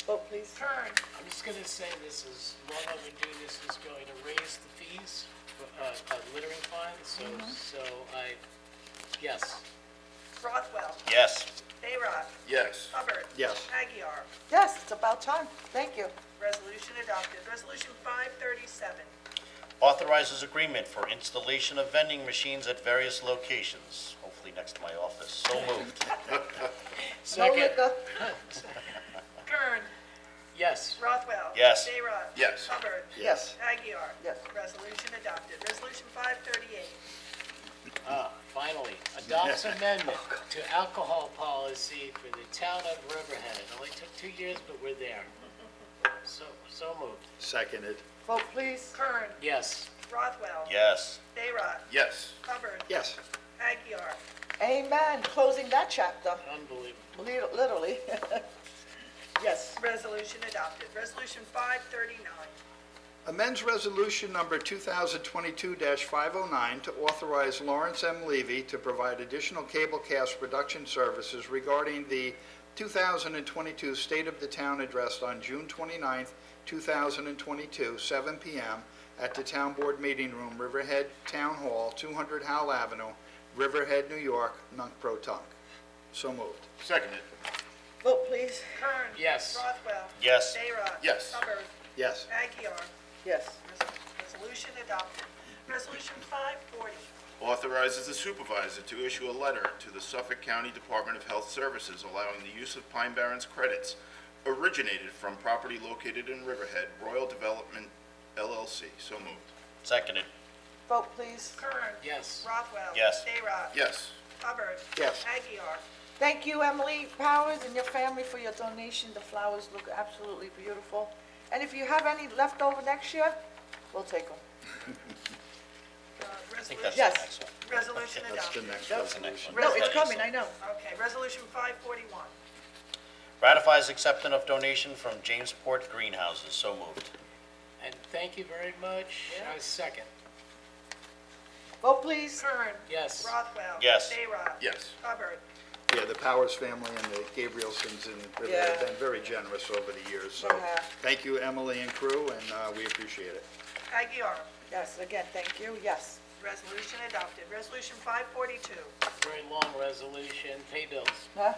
Vote, please. Kern. I'm just gonna say this is long overdue, this is going to raise the fees, for littering fines, so yes. Rothwell. Yes. Bayrock. Yes. Hubbard. Yes. Aguirre. Yes, it's about time. Thank you. Resolution adopted. Resolution 537. Authorizes agreement for installation of vending machines at various locations, hopefully next to my office. So moved. No Second, liquor. Kern. yes. Rothwell. Yes. Bayrock. Yes. Hubbard. Yes. Aguirre. Yes. Resolution adopted. Resolution 538. Finally, adopts amendment to alcohol policy for the town of Riverhead. It only took 2 years, but we're there. So moved. Seconded. Vote, please. Kern. Yes. Rothwell. Yes. Bayrock. Yes. Hubbard. Yes. Aguirre. Amen. Closing that chapter. Unbelievable. Literally. Yes. Resolution adopted. Resolution 539. Amends Resolution Number 2022-509 to authorize Lawrence M. Levy to provide additional cablecast production services regarding the 2022 State of the Town address on June 29, 2022, 7 p.m. at the Town Board Meeting Room, Riverhead Town Hall, 200 Howell Avenue, Riverhead, New York, Nunk-Pro-Tunk. So moved. Seconded. Vote, please. Kern. Yes. Rothwell. Yes. Bayrock. Yes. Hubbard. Yes. Aguirre. Yes. Resolution adopted. Resolution 540. Authorizes the supervisor to issue a letter to the Suffolk County Department of Health Services allowing the use of Pine Barrens credits originated from property located in Riverhead, Royal Development LLC. So moved. Seconded. Vote, please. Kern. Yes. Rothwell. Yes. Bayrock. Yes. Hubbard. Yes. Aguirre. Thank you, Emily Powers, and your family for your donation. The flowers look absolutely beautiful. And if you have any left over next year, we'll take them. I think that's the Yes. next one. Resolution That's the adopted. next That's the next resolution. one. No, it's coming, I know. Okay, resolution 541. Ratifies acceptance of donation from Jamesport Greenhouses. So moved. And thank you very much. I second. Vote, please. Kern. Yes. Rothwell. Yes. Bayrock. Yes. Hubbard. Yeah, the Powers family and the Gabrielsons and Riverhead have Yeah. been very generous over the years. So They have. thank you, Emily and crew, and we appreciate it. Aguirre. Yes, again, thank you, yes. Resolution adopted. Resolution 542. Very long resolution. Pay bills. Huh?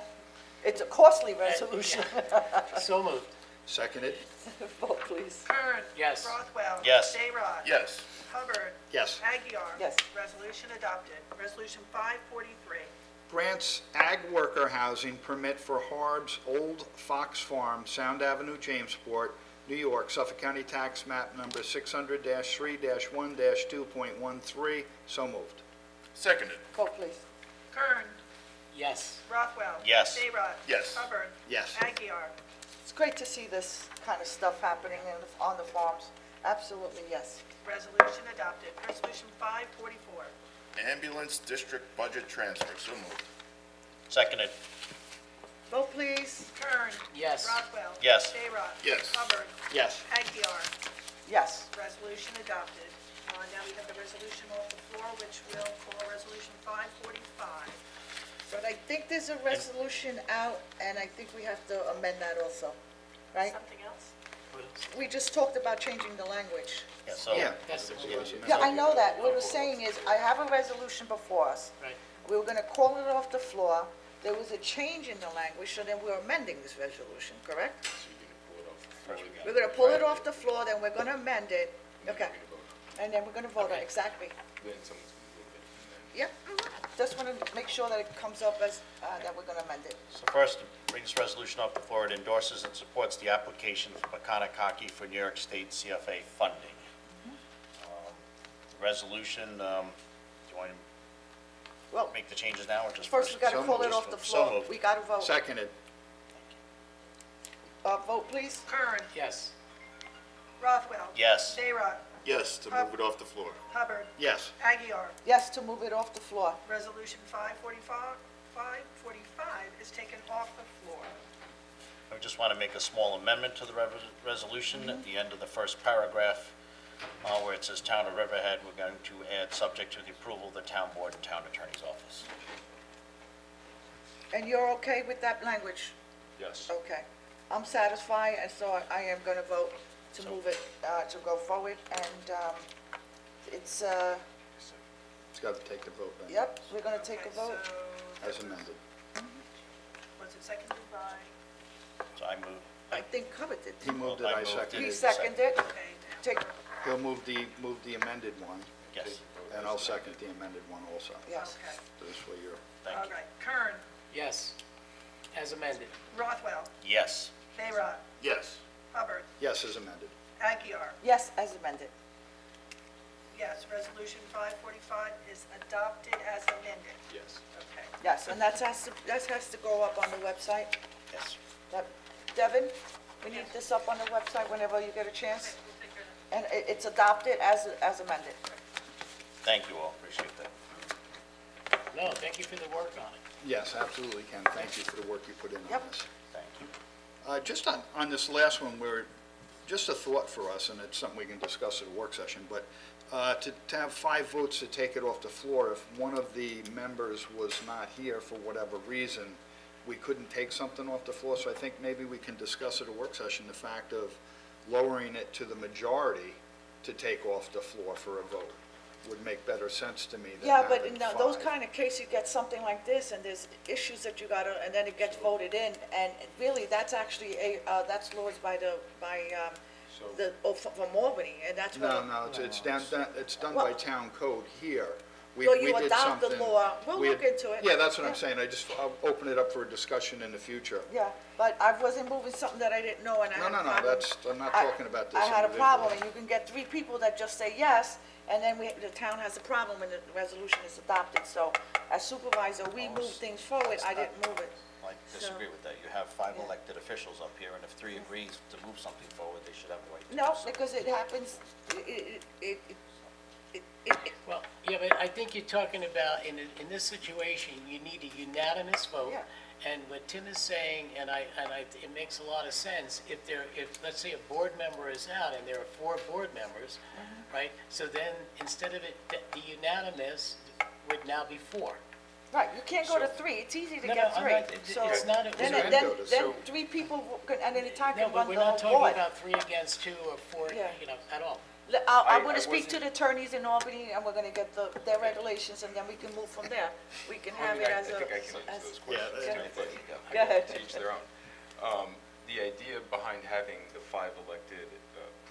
It's a costly resolution. So moved. Seconded. Vote, please. Kern. Yes. Rothwell. Yes. Bayrock. Yes. Hubbard. Yes. Aguirre. Yes. Resolution adopted. Resolution 543. Grants ag worker housing permit for Harb's Old Fox Farm, Sound Avenue, Jamesport, New York, Suffolk County Tax Map Number 600-3-1-2.13. So moved. Seconded. Vote, please. Kern. Yes. Rothwell. Yes. Bayrock. Yes. Hubbard. Yes. Aguirre. It's great to see this kind of stuff happening on the farms. Absolutely, yes. Resolution adopted. Resolution 544. Ambulance district budget transfer. So moved. Seconded. Vote, please. Kern. Yes. Rothwell. Yes. Bayrock. Yes. Hubbard. Yes. Aguirre. Yes. Resolution adopted. Now we have the resolution off the floor, which we'll call Resolution 545. But I think there's a resolution out, and I think we have to amend that also, right? Something else? We just talked about changing the language. Yeah, so. Yeah. That's the resolution. Yeah, I know that. What we're saying is, I have a resolution before us. Right. We were gonna call it off the floor. There was a change in the language, so then we're amending this resolution, correct? We're gonna pull it off the floor, then we're gonna amend it. Okay. And then we're gonna vote on it, exactly. Yeah, just wanna make sure that it comes up as, that we're gonna amend it. So first, to bring this resolution up before it endorses and supports the application for Pakanakaki for New York State CFA funding. The resolution, do you want to Well, make the changes now or just first we gotta So call it moved. off the So floor. moved. We gotta vote. Seconded. Vote, please. Kern. Yes. Rothwell. Yes. Bayrock. Yes, to move it off the floor. Hubbard. Yes. Aguirre. Yes, to move it off the floor. Resolution 545 is taken off the floor. I just want to make a small amendment to the resolution at the end of the first paragraph, where it says Town of Riverhead, we're going to add subject to the approval of the town board and town attorney's office. And you're okay with that language? Yes. Okay. I'm satisfied, and so I am going to vote to move it, to go forward, and it's, It's got to take the vote then, yep, we're going to take a Okay, vote. so, as amended. was it seconded by, So I move. I think covered it. He moved it, I seconded He it. seconded it. okay, now. Take, He'll move the amended one, Yes, and I'll second the amended one also. yes. Okay, So this way you're, thank all you. right. Kern, Yes, as amended. Rothwell, Yes. Bayrock, Yes. Hubbard, yes, as amended. Aguirre. Yes, as amended. Yes, resolution 545 is adopted as amended. Yes. Okay. Yes, and that has to go up on the website. Yes. That, Devin, we need this up on the website whenever you get a chance. And it's adopted as amended. Thank you all, appreciate that. No, thank you for the work on it. Yes, absolutely, Ken. Thank you for the work you put in on Yep. this. Thank you. Just on this last one, just a thought for us, and it's something we can discuss at a work session, but to have 5 votes to take it off the floor, if one of the members was not here for whatever reason, we couldn't take something off the floor, so I think maybe we can discuss at a work session the fact of lowering it to the majority to take off the floor for a vote. Would make better sense to me than Yeah, but having in those 5. kind of cases, you get something like this, and there's issues that you gotta, and then it gets voted in, and really, that's actually that's laws by from Albany, and that's what. No, it's done Well- by town code here. We Well, you did adopt the something- law. We'll we look had- into it. Yeah, that's what I'm Yeah. saying, I'll open it up for a discussion in the future. Yeah, but I wasn't moving something that I didn't know, and I had a No, problem. I'm not I- talking about this I had a individually. problem, and you can get 3 people that just say yes, and then the town has a problem and the resolution is adopted. So as supervisor, we move things forward, I didn't move it. I disagree with that. You have 5 Yeah. elected officials up here, and if 3 agrees to move something forward, they should have the right to do No, so. because it happens, it, Well, yeah, but I think you're talking about, in this situation, you need a unanimous vote. Yeah. And what Tim is saying, and it makes a lot of sense, if let's say a board member is out and there are 4 board members, Mm-hmm. right? So then, instead of it, the unanimous would now be 4. right, you can't go to 3, it's easy to No, get no, I'm 3. not- So it's not a- then, You can then, go to- then so- 3 people can, at any time No, can but run we're the not whole talking board. about 3 against 2 or 4, Yeah. at all. I I want to speak to wasn't- the attorneys in Albany, and we're going to get their regulations, and then we can move from there. We can have it as a, I think I can as, answer those questions. yeah. but Go ahead. To each their own. The idea behind having the 5 elected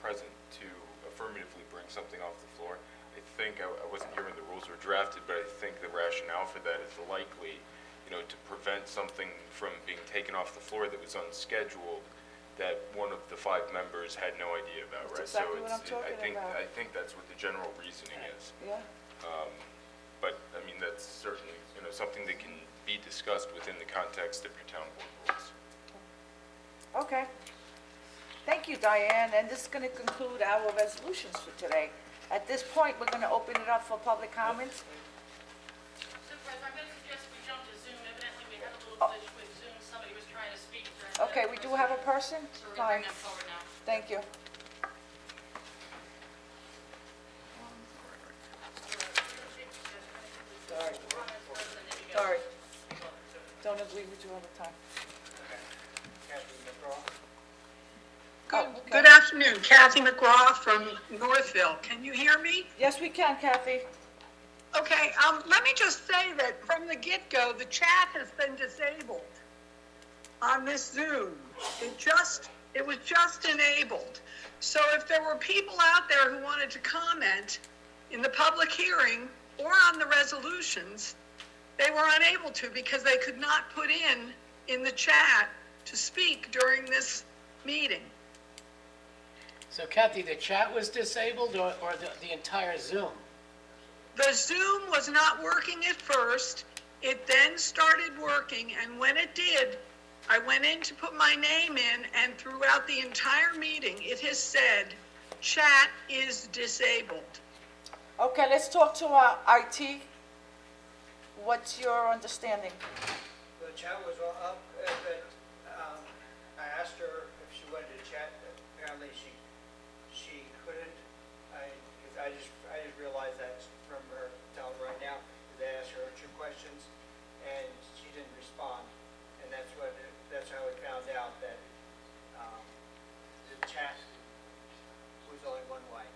present to affirmatively bring something off the floor, I think, I wasn't here when the rules were drafted, but I think the rationale for that is likely, to prevent something from being taken off the floor that was unscheduled, that one of the 5 members had no idea about, right? That's exactly what I'm talking about. I think that's what the general reasoning is. Yeah, But, I mean, that's certainly, something that can be discussed within the context of your town board rules. okay. Thank you, Diane, and this is going to conclude our resolutions for today. At this point, we're going to open it up for public comments. Supervisor, I'm going to suggest we jump to Zoom. Evidently, we had a little glitch with Zoom. Somebody was trying to speak during the... Okay, we do have a person? So we're going Fine, to bring them forward now. thank you. Sorry, sorry. Don't agree with you all the time. Good, Oh, okay. good afternoon, Kathy McGraw from Northville. Can you hear me? Yes, we can, Kathy. Okay, let me just say that from the get-go, the chat has been disabled on this Zoom. It was just enabled. So if there were people out there who wanted to comment in the public hearing or on the resolutions, they were unable to because they could not put in the chat to speak during this meeting. So Kathy, the chat was disabled or the entire Zoom? The Zoom was not working at first. It then started working, and when it did, I went in to put my name in, and throughout the entire meeting, it has said, chat is disabled. Okay, let's talk to our IT. What's your understanding? The chat was all up, but I apparently she couldn't, because I just realized that from her telling right now, they asked her 2 questions, and she didn't respond, and that's how we found out that the chat was only one way.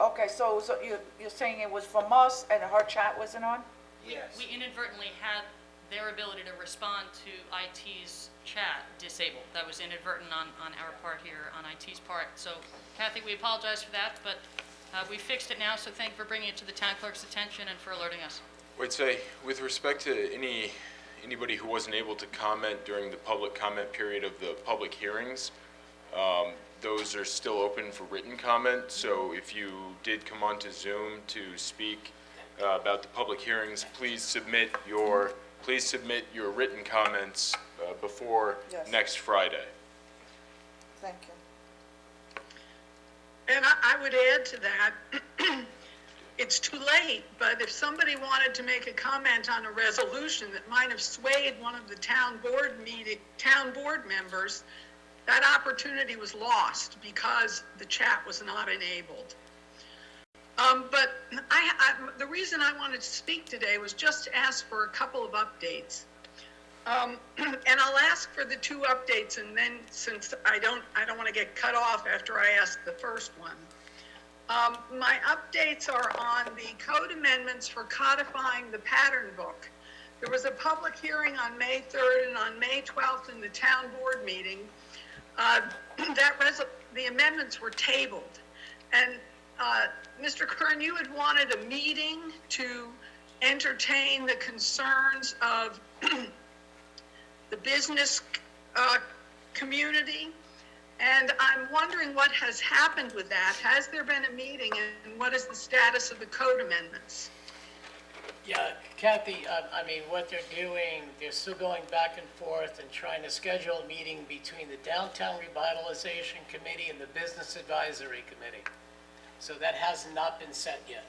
Okay, so you're saying it was from us and her chat wasn't on? Yes. We inadvertently had their ability to respond to IT's chat disabled. That was inadvertent on our part here, on IT's part. So Kathy, we apologize for that, but we fixed it now, so thank you for bringing it to the town clerk's attention and for alerting us. I'd say, with respect to anybody who wasn't able to comment during the public comment period of the public hearings, those are still open for written comment. So if you did come onto Zoom to speak about the public hearings, please submit your written comments before Yes. next Friday. Thank you. And I would add to that, it's too late, but if somebody wanted to make a comment on a resolution that might have swayed one of the town board members, that opportunity was lost because the chat was not enabled. But the reason I wanted to speak today was just to ask for a couple of updates. And I'll ask for the 2 updates, and then since I don't want to get cut off after I ask the first one. My updates are on the code amendments for codifying the pattern book. There was a public hearing on May 3rd and on May 12th in the town board meeting. The amendments were tabled. And Mr. Kern, you had wanted a meeting to entertain the concerns of the business community. And I'm wondering what has happened with that. Has there been a meeting, and what is the status of the code amendments? Yeah, Kathy, I mean, what they're doing, they're still going back and forth and trying to schedule a meeting between the Downtown Revitalization Committee and the Business Advisory Committee. So that has not been set yet.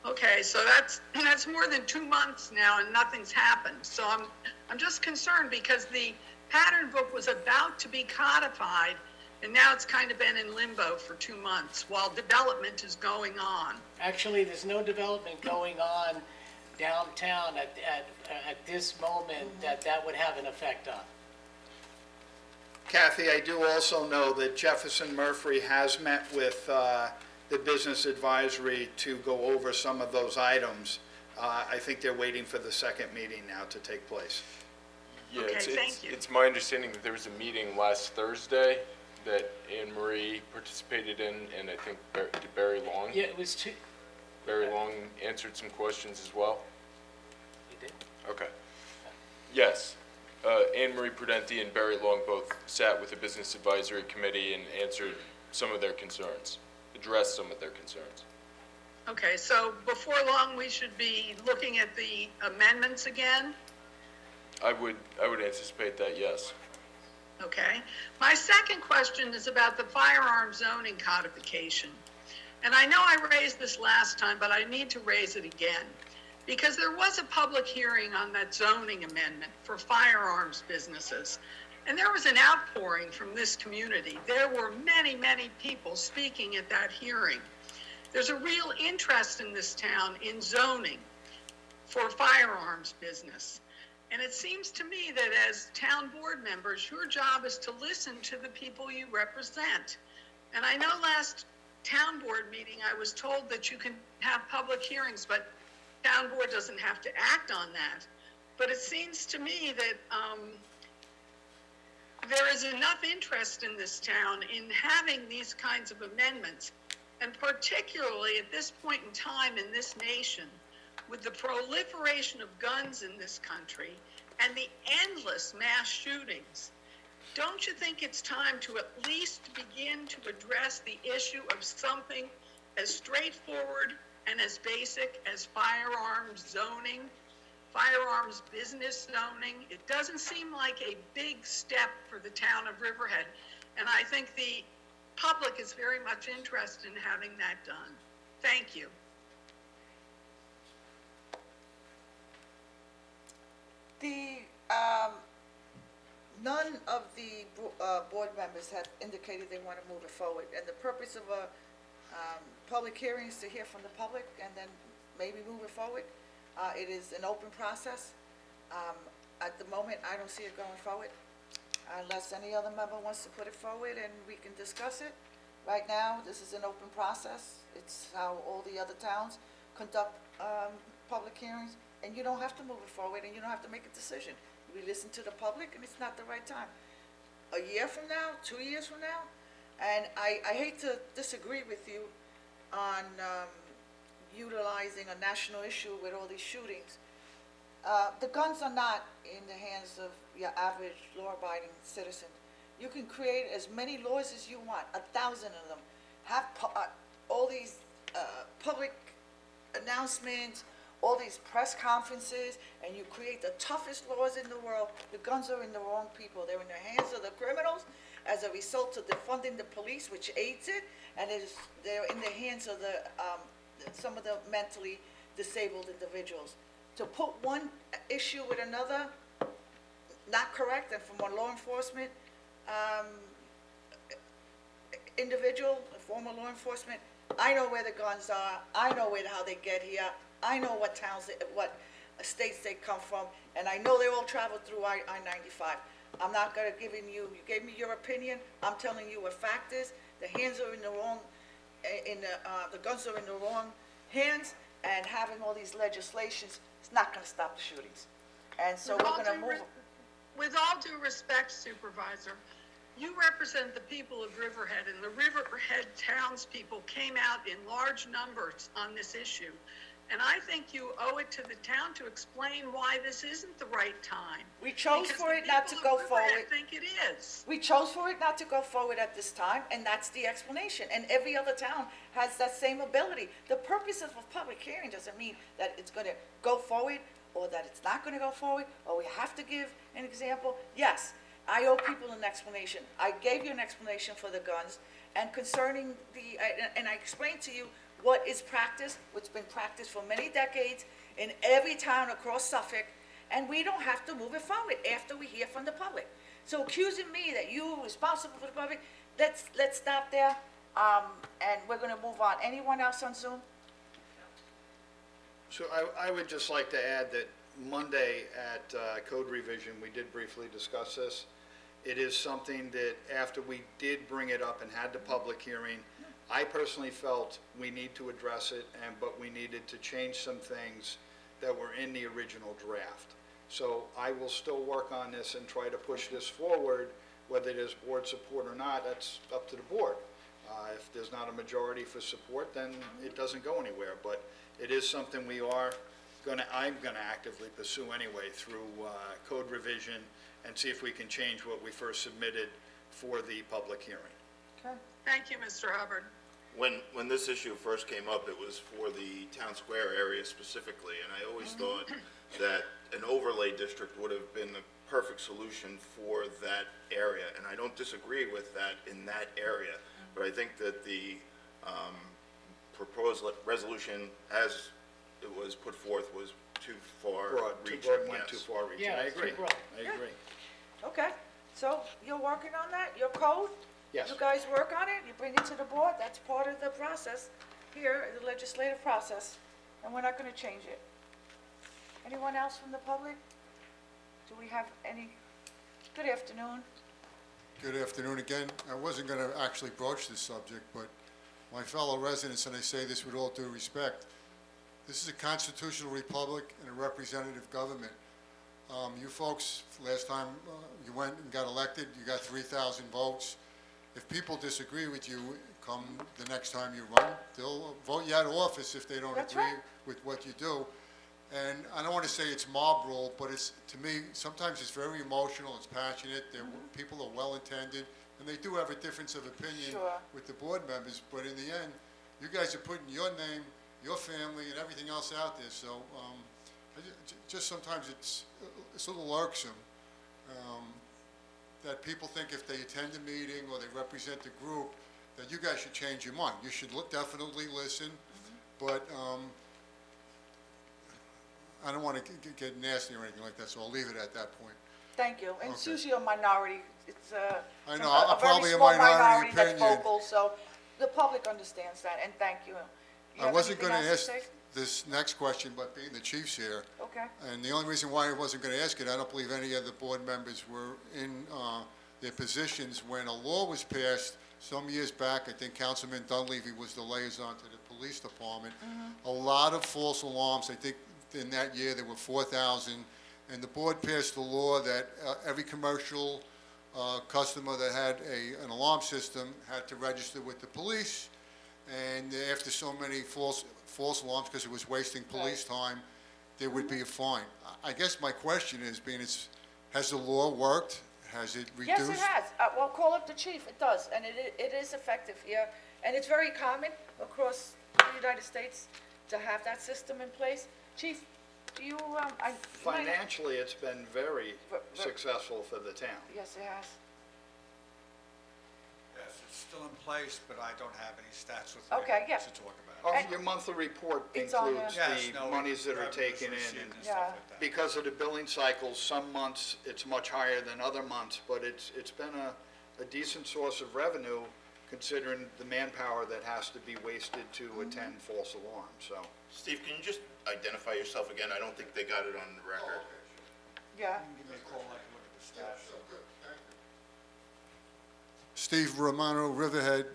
Okay, so that's more than 2 months now and nothing's happened. So I'm just concerned because the pattern book was about to be codified and now it's kind of been in limbo for 2 months while development is going on. Actually, there's no development going on downtown at this moment that would have an effect on. Kathy, I do also know that Jefferson Murphy has met with the Business Advisory to go over some of those items. I think they're waiting for the second meeting now to take place. Yeah, Okay, thank you. It's my understanding that there was a meeting last Thursday that Anne Marie participated in, and I think did Barry Long? Yeah, it was 2. Barry Long answered some questions as well? He did? Okay. Yes. Anne Marie Prudenti and Barry Long both sat with the Business Advisory Committee and answered some of their concerns, addressed some of their concerns. Okay, so before long, we should be looking at the amendments again? I would anticipate that, yes. Okay. My second question is about the firearm zoning codification. And I know I raised this last time, but I need to raise it again. Because there was a public hearing on that zoning amendment for firearms businesses. And there was an outpouring from this community. There were many, many people speaking at that hearing. There's a real interest in this town in zoning for firearms business. And it seems to me that as town board members, your job is to listen to the people you represent. And I know last town board meeting, I was told that you can have public hearings, but town board doesn't have to act on that. But it seems to me that there is enough interest in this town in having these kinds of amendments. And particularly at this point in time in this nation, with the proliferation of guns in this country and the endless mass shootings, don't you think it's time to at least begin to address the issue of something as straightforward and as basic as firearms zoning, firearms business zoning? It doesn't seem like a big step for the town of Riverhead, and I think the public is very much interested in having that done. Thank you. The none of the board members have indicated they want to move it forward. And the purpose of a public hearing is to hear from the public and then maybe move it forward. It is an open process. At the moment, I don't see it going forward unless any other member wants to put it forward and we can discuss it. Right now, this is an open process. It's how all the other towns conduct public hearings, and you don't have to move it forward and you don't have to make a decision. We listen to the public, and it's not the right time. A year from now, 2 years from now, and I hate to disagree with you on utilizing a national issue with all these shootings. The guns are not in the hands of your average law-abiding citizen. You can create as many laws as you want, 1,000 of them. Have all these public announcements, all these press conferences, and you create the toughest laws in the world. The guns are in the wrong people. They're in the hands of the criminals as a result of defunding the police, which aids it, and they're in the hands of some of the mentally disabled individuals. To put one issue with another, not correct, and from a law enforcement individual, a former law enforcement, I know where the guns are, I know how they get here, I know what towns, what states they come from, and I know they all travel through I-95. I'm not gonna you gave me your opinion, I'm telling you what fact is. The hands are in the wrong, the guns are in the wrong hands, and having all these legislations is not gonna stop the shootings. And so we're gonna move. With all due respect, Supervisor, you represent the people of Riverhead, and the Riverhead townspeople came out in large numbers on this issue. And I think you owe it to the town to explain why this isn't the right time. We chose for it not to go forward. I think it is. We chose for it not to go forward at this time, and that's the explanation. And every other town has that same ability. The purpose of a public hearing doesn't mean that it's gonna go forward, or that it's not gonna go forward, or we have to give an example. Yes, I owe people an explanation. I gave you an explanation for the guns, and concerning and I explained to you what is practiced, what's been practiced for many decades in every town across Suffolk, and we don't have to move it forward after we hear from the public. So accusing me that you are responsible for the public, let's stop there, and we're gonna move on. Anyone else on Zoom? So I would just like to add that Monday at Code Revision, we did briefly discuss this. It is something that after we did bring it up and had the public hearing, I personally felt we need to address it, but we needed to change some things that were in the original draft. So I will still work on this and try to push this forward, whether there's board support or not, that's up to the board. If there's not a majority for support, then it doesn't go anywhere. But it is something I'm gonna actively pursue anyway through Code Revision and see if we can change what we first submitted for the public hearing. Okay. Thank you, Mr. Hubbard. When this issue first came up, it was for the town square area specifically, and I always thought that an overlay district would have been the perfect solution for that area, and I don't disagree with that in that area, but I think that the proposed resolution as it was put forth was too far Broad, too reaching, broad, went yes. too far reaching. Yeah, I it's too agree. broad. I agree. Okay, so you're working on that, your code? Yes. You guys work on it, you bring it to the board, that's part of the process here, the legislative process, and we're not gonna change it. Anyone else from the public? Do we have any? Good afternoon. Good afternoon again. I wasn't going to actually broach this subject, but my fellow residents, and I say this with all due respect, this is a constitutional republic and a representative government. You folks, last time you went and got elected, you got 3,000 votes. If people disagree with you, come the next time you run, they'll vote you out of office if they don't That's agree right. with what you do. And I don't want to say it's mob rule, but it's, to me, sometimes it's very emotional, it's passionate, people are well-intended, and they do have a difference of opinion Sure. with the board members, but in the end, you guys are putting your name, your family, and everything else out there, so just sometimes it's a little irksome that people think if they attend a meeting or they represent the group, that you guys should change your mind. You should definitely listen, but I don't want to get nasty or anything like that, so I'll leave it at that point. Thank you. And it's Okay. usually a minority. It's I know, a I'm very probably a small minority that's opinion. vocal, so the public understands that, and thank you. You I have wasn't anything gonna else ask to say? this next question, but being the chief's here, Okay. and the only reason why I wasn't gonna ask it, I don't believe any of the board members were in, their positions when a law was passed some years back. I think Councilman Dunleavy was the liaison to the police department. A lot of false alarms, I think in that year there were 4,000, and the board passed a law that every commercial customer that had an alarm system had to register with the police, and after so many false alarms, because it was wasting police time, there would be a fine. I guess my question is, has the law worked? Has it reduced? Yes, it has. Well, call up the chief. It does, and it is effective here. And it's very common across the United States to have that system in place. Chief, do you, Financially, it's been very successful for the town. Yes, it has. Yes, it's still in place, but I don't have any stats with me Okay, yeah. to talk about. Your monthly report It's on includes there. Yes, no, the monies that are revenues taken received in, and and stuff Yeah. like that. because of the billing cycles, some months it's much higher than other months, but it's been a decent source of revenue considering the manpower that has to be wasted to attend false alarms, so. Steve, can you just identify yourself again? I don't think they got it on the record. Yeah. Give me a call, I can look at the stats. Steve Romano, Riverhead,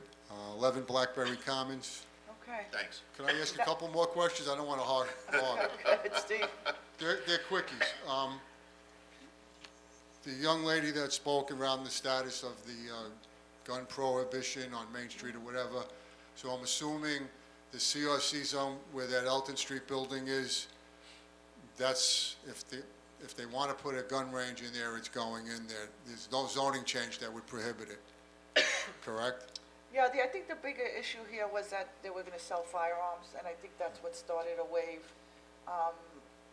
11 Blackberry Commons. Okay. Thanks. Can I ask a couple more questions? I don't want to hog. Good, Steve. They're quickies. The young lady that spoke around the status of the gun prohibition on Main Street or whatever, so I'm assuming the CRC zone where that Elton Street building is, that's, if they want to put a gun range in there, it's going in there. There's no zoning change that would prohibit it, correct? Yeah, I think the bigger issue here was that they were gonna sell firearms, and I think that's what started a wave.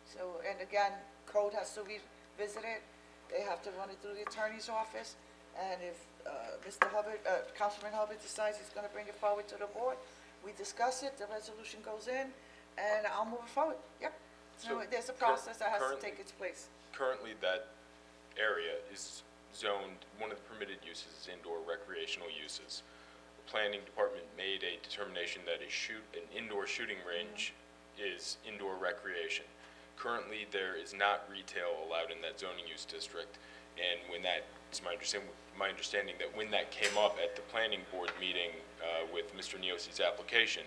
So, and again, code has to revisit it. They have to run it through the attorney's office, and if Mr. Hubbard, Councilman Hubbard decides he's gonna bring it forward to the board, we discuss it, the resolution goes in, and I'll move it forward. Yep. So there's a process that has to take its place. Currently, that area is zoned, one of the permitted uses is indoor recreational uses. The planning department made a determination that an indoor shooting range is indoor recreation. Currently, there is not retail allowed in that zoning use district, and when that, it's my understanding that when that came up at the planning board meeting with Mr. Neosi's application,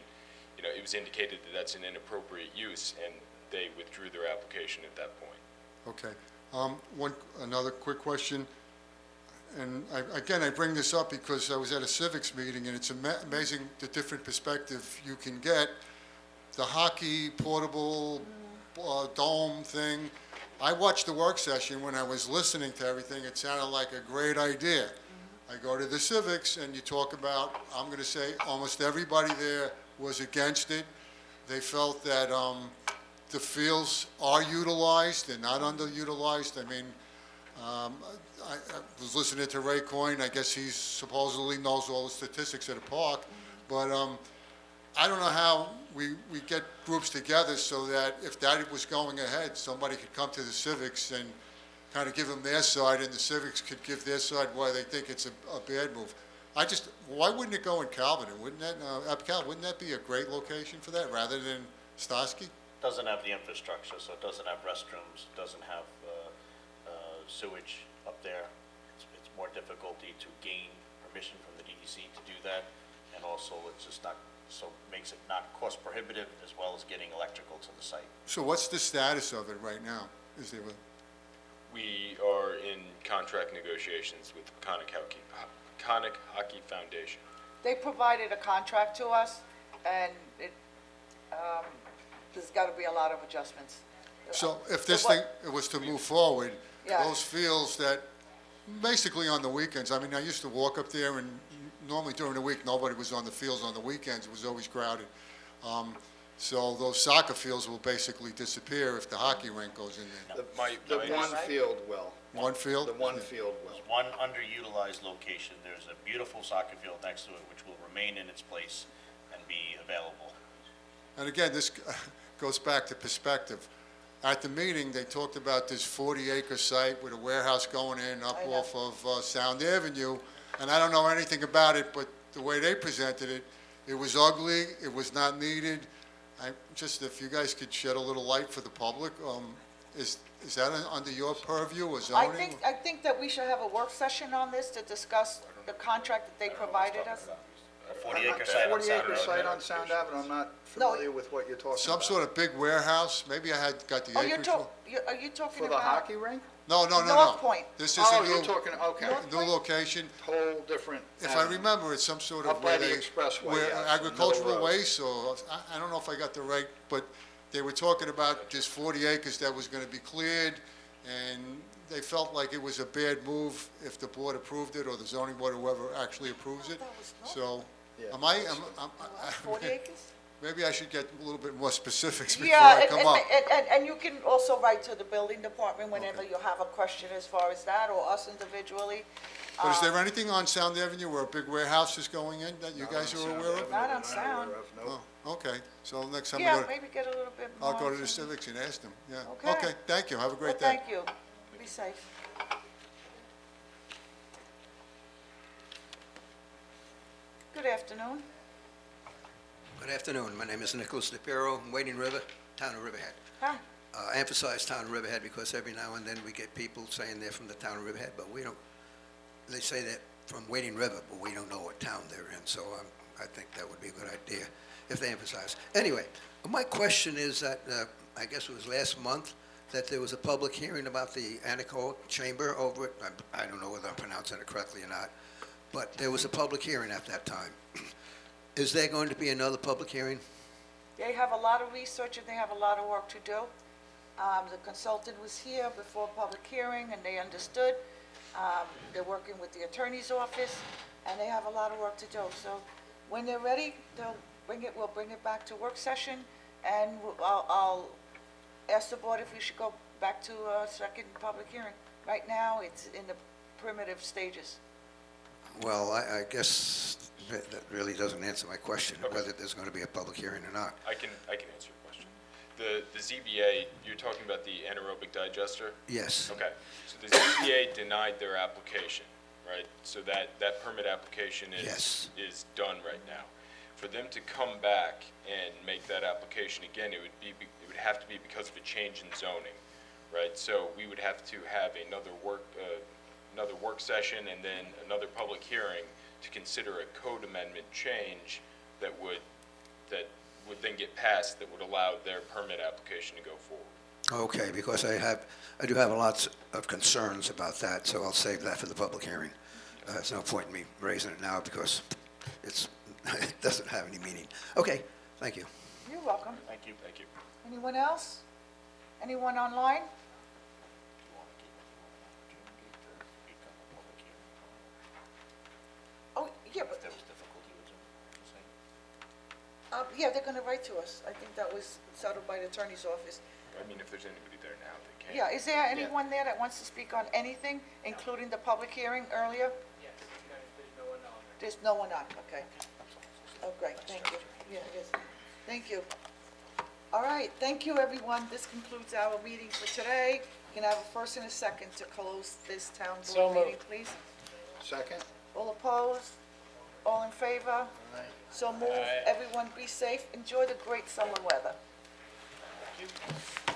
it was indicated that that's an inappropriate use, and they withdrew their application at that point. Okay. Another quick question, and I bring this up because I was at a civics meeting, and it's amazing the different perspective you can get. The hockey portable dome thing, I watched the work session. When I was listening to everything, it sounded like a great idea. I go to the civics, and you talk about, I'm going to say almost everybody there was against it. They felt that the fields are utilized, they're not underutilized. I mean, I was listening to Ray Coyne. I guess he supposedly knows all the statistics at the park, but I don't know how we get groups together so that if that was going ahead, somebody could come to the civics and kind of give them their side, and the civics could give their side why they think it's a bad move. Why wouldn't it go in Calvin? Wouldn't that be a great location for that rather than Stosky? Doesn't have the infrastructure, so it doesn't have restrooms, doesn't have sewage up there. It's more difficulty to gain permission from the DEC to do that, and also it's just not, so makes it not cost prohibitive as well as getting electrical to the site. So what's the status of it right now? Is there We are in contract negotiations with Conic Hockey Foundation. They provided a contract to us, and there's got to be a lot of adjustments. So if this thing was to move forward, Yeah. those fields that, basically on the weekends, I mean, I used to walk up there, and normally during the week, nobody was on the fields. On the weekends, it was always crowded. So those soccer fields will basically disappear if the hockey rink goes in there. The one field will. One field? The one field will. There's one underutilized location. There's a beautiful soccer field next to it, which will remain in its place and be available. And again, this goes back to perspective. at the meeting, they talked about this 40-acre site with a warehouse going in up I know. off of Sound Avenue, and I don't know anything about it, but the way they presented it, it was ugly, it was not needed. Just if you guys could shed a little light for the public, is that under your purview or zoning? I think that we should have a work session on this to discuss the contract that they provided us. A 40-acre site on Sound 40-acre Road. site on Sound Avenue, I'm not No. familiar with what you're talking about. Some sort of big warehouse, maybe I had got the Oh, you're acreage wrong. are you talking For about? the hockey rink? No. North Point. This is Oh, a you're new, talking, okay, North new Point? location. whole different. If I remember, it's some sort of Up by where the they, expressway, where yes, agricultural Middle Road. waste, or, I don't know if I got the right, but they were talking about just 40 acres that was gonna be cleared, and they felt like it was a bad move if the board approved it, or the zoning board, or whoever actually approves it. That was North. So, Yeah. am I, 40 acres? maybe I should get a little bit more specifics before Yeah, I come up. and you can also write to the building department whenever you have a question as far as that, or us individually. But is there anything on Sound Avenue where a big warehouse is going in that you guys are aware of? Not on Sound. Oh, okay, so next time we Yeah, go, maybe get a little bit more. I'll go to the information. civics and ask them, yeah. Okay. Okay, thank you, have a Well, great day. thank you. Be safe. Good afternoon. Good afternoon. My name is Nicholas DePiero, Wading River, Town of Riverhead. Hi. I emphasize Town of Riverhead because every now and then we get people saying they're from the Town of Riverhead, but we don't, they say they're from Wading River, but we don't know what town they're in, so I think that would be a good idea if they emphasize. Anyway, my question is that, I guess it was last month, that there was a public hearing about the anechoic chamber over it. I don't know whether I'm pronouncing it correctly or not, but there was a public hearing at that time. Is there going to be another public hearing? They have a lot of research and they have a lot of work to do. The consultant was here before public hearing and they understood. They're working with the attorney's office and they have a lot of work to do. So when they're ready, we'll bring it back to work session and I'll ask the board if we should go back to a second public hearing. Right now, it's in the primitive stages. Well, I guess that really doesn't answer my question, whether there's going to be a public hearing or not. I can answer your question. The ZBA, you're talking about the anaerobic digester? Yes. Okay, so the ZBA denied their application, right? So that permit application Yes. is done right now. For them to come back and make that application again, it would have to be because of a change in zoning, right? So we would have to have another work session and then another public hearing to consider a code amendment change that would then get passed, that would allow their permit application to go forward. Okay, because I do have lots of concerns about that, so I'll save that for the public hearing. There's no point in me raising it now because it doesn't have any meaning. Okay, thank you. You're welcome. Thank you. Thank you. Anyone else? Anyone online? Oh, yeah, but, There was difficulty with Zoom, you're saying? yeah, they're gonna write to us. I think that was settled by the attorney's office. I mean, if there's anybody there now, they can. Yeah, is there anyone there that wants to speak on anything, including the public hearing earlier? Yes, there's no one on there. There's no one on, okay. Oh, great, thank you. Yeah, it is. Thank you. All right, thank you, everyone. This concludes our meeting for today. Can I have a first and a second to close this town So board moved. meeting, please? Second? All opposed? All in favor? So move. Aye. Everyone be safe. Enjoy the great summer weather. Thank you.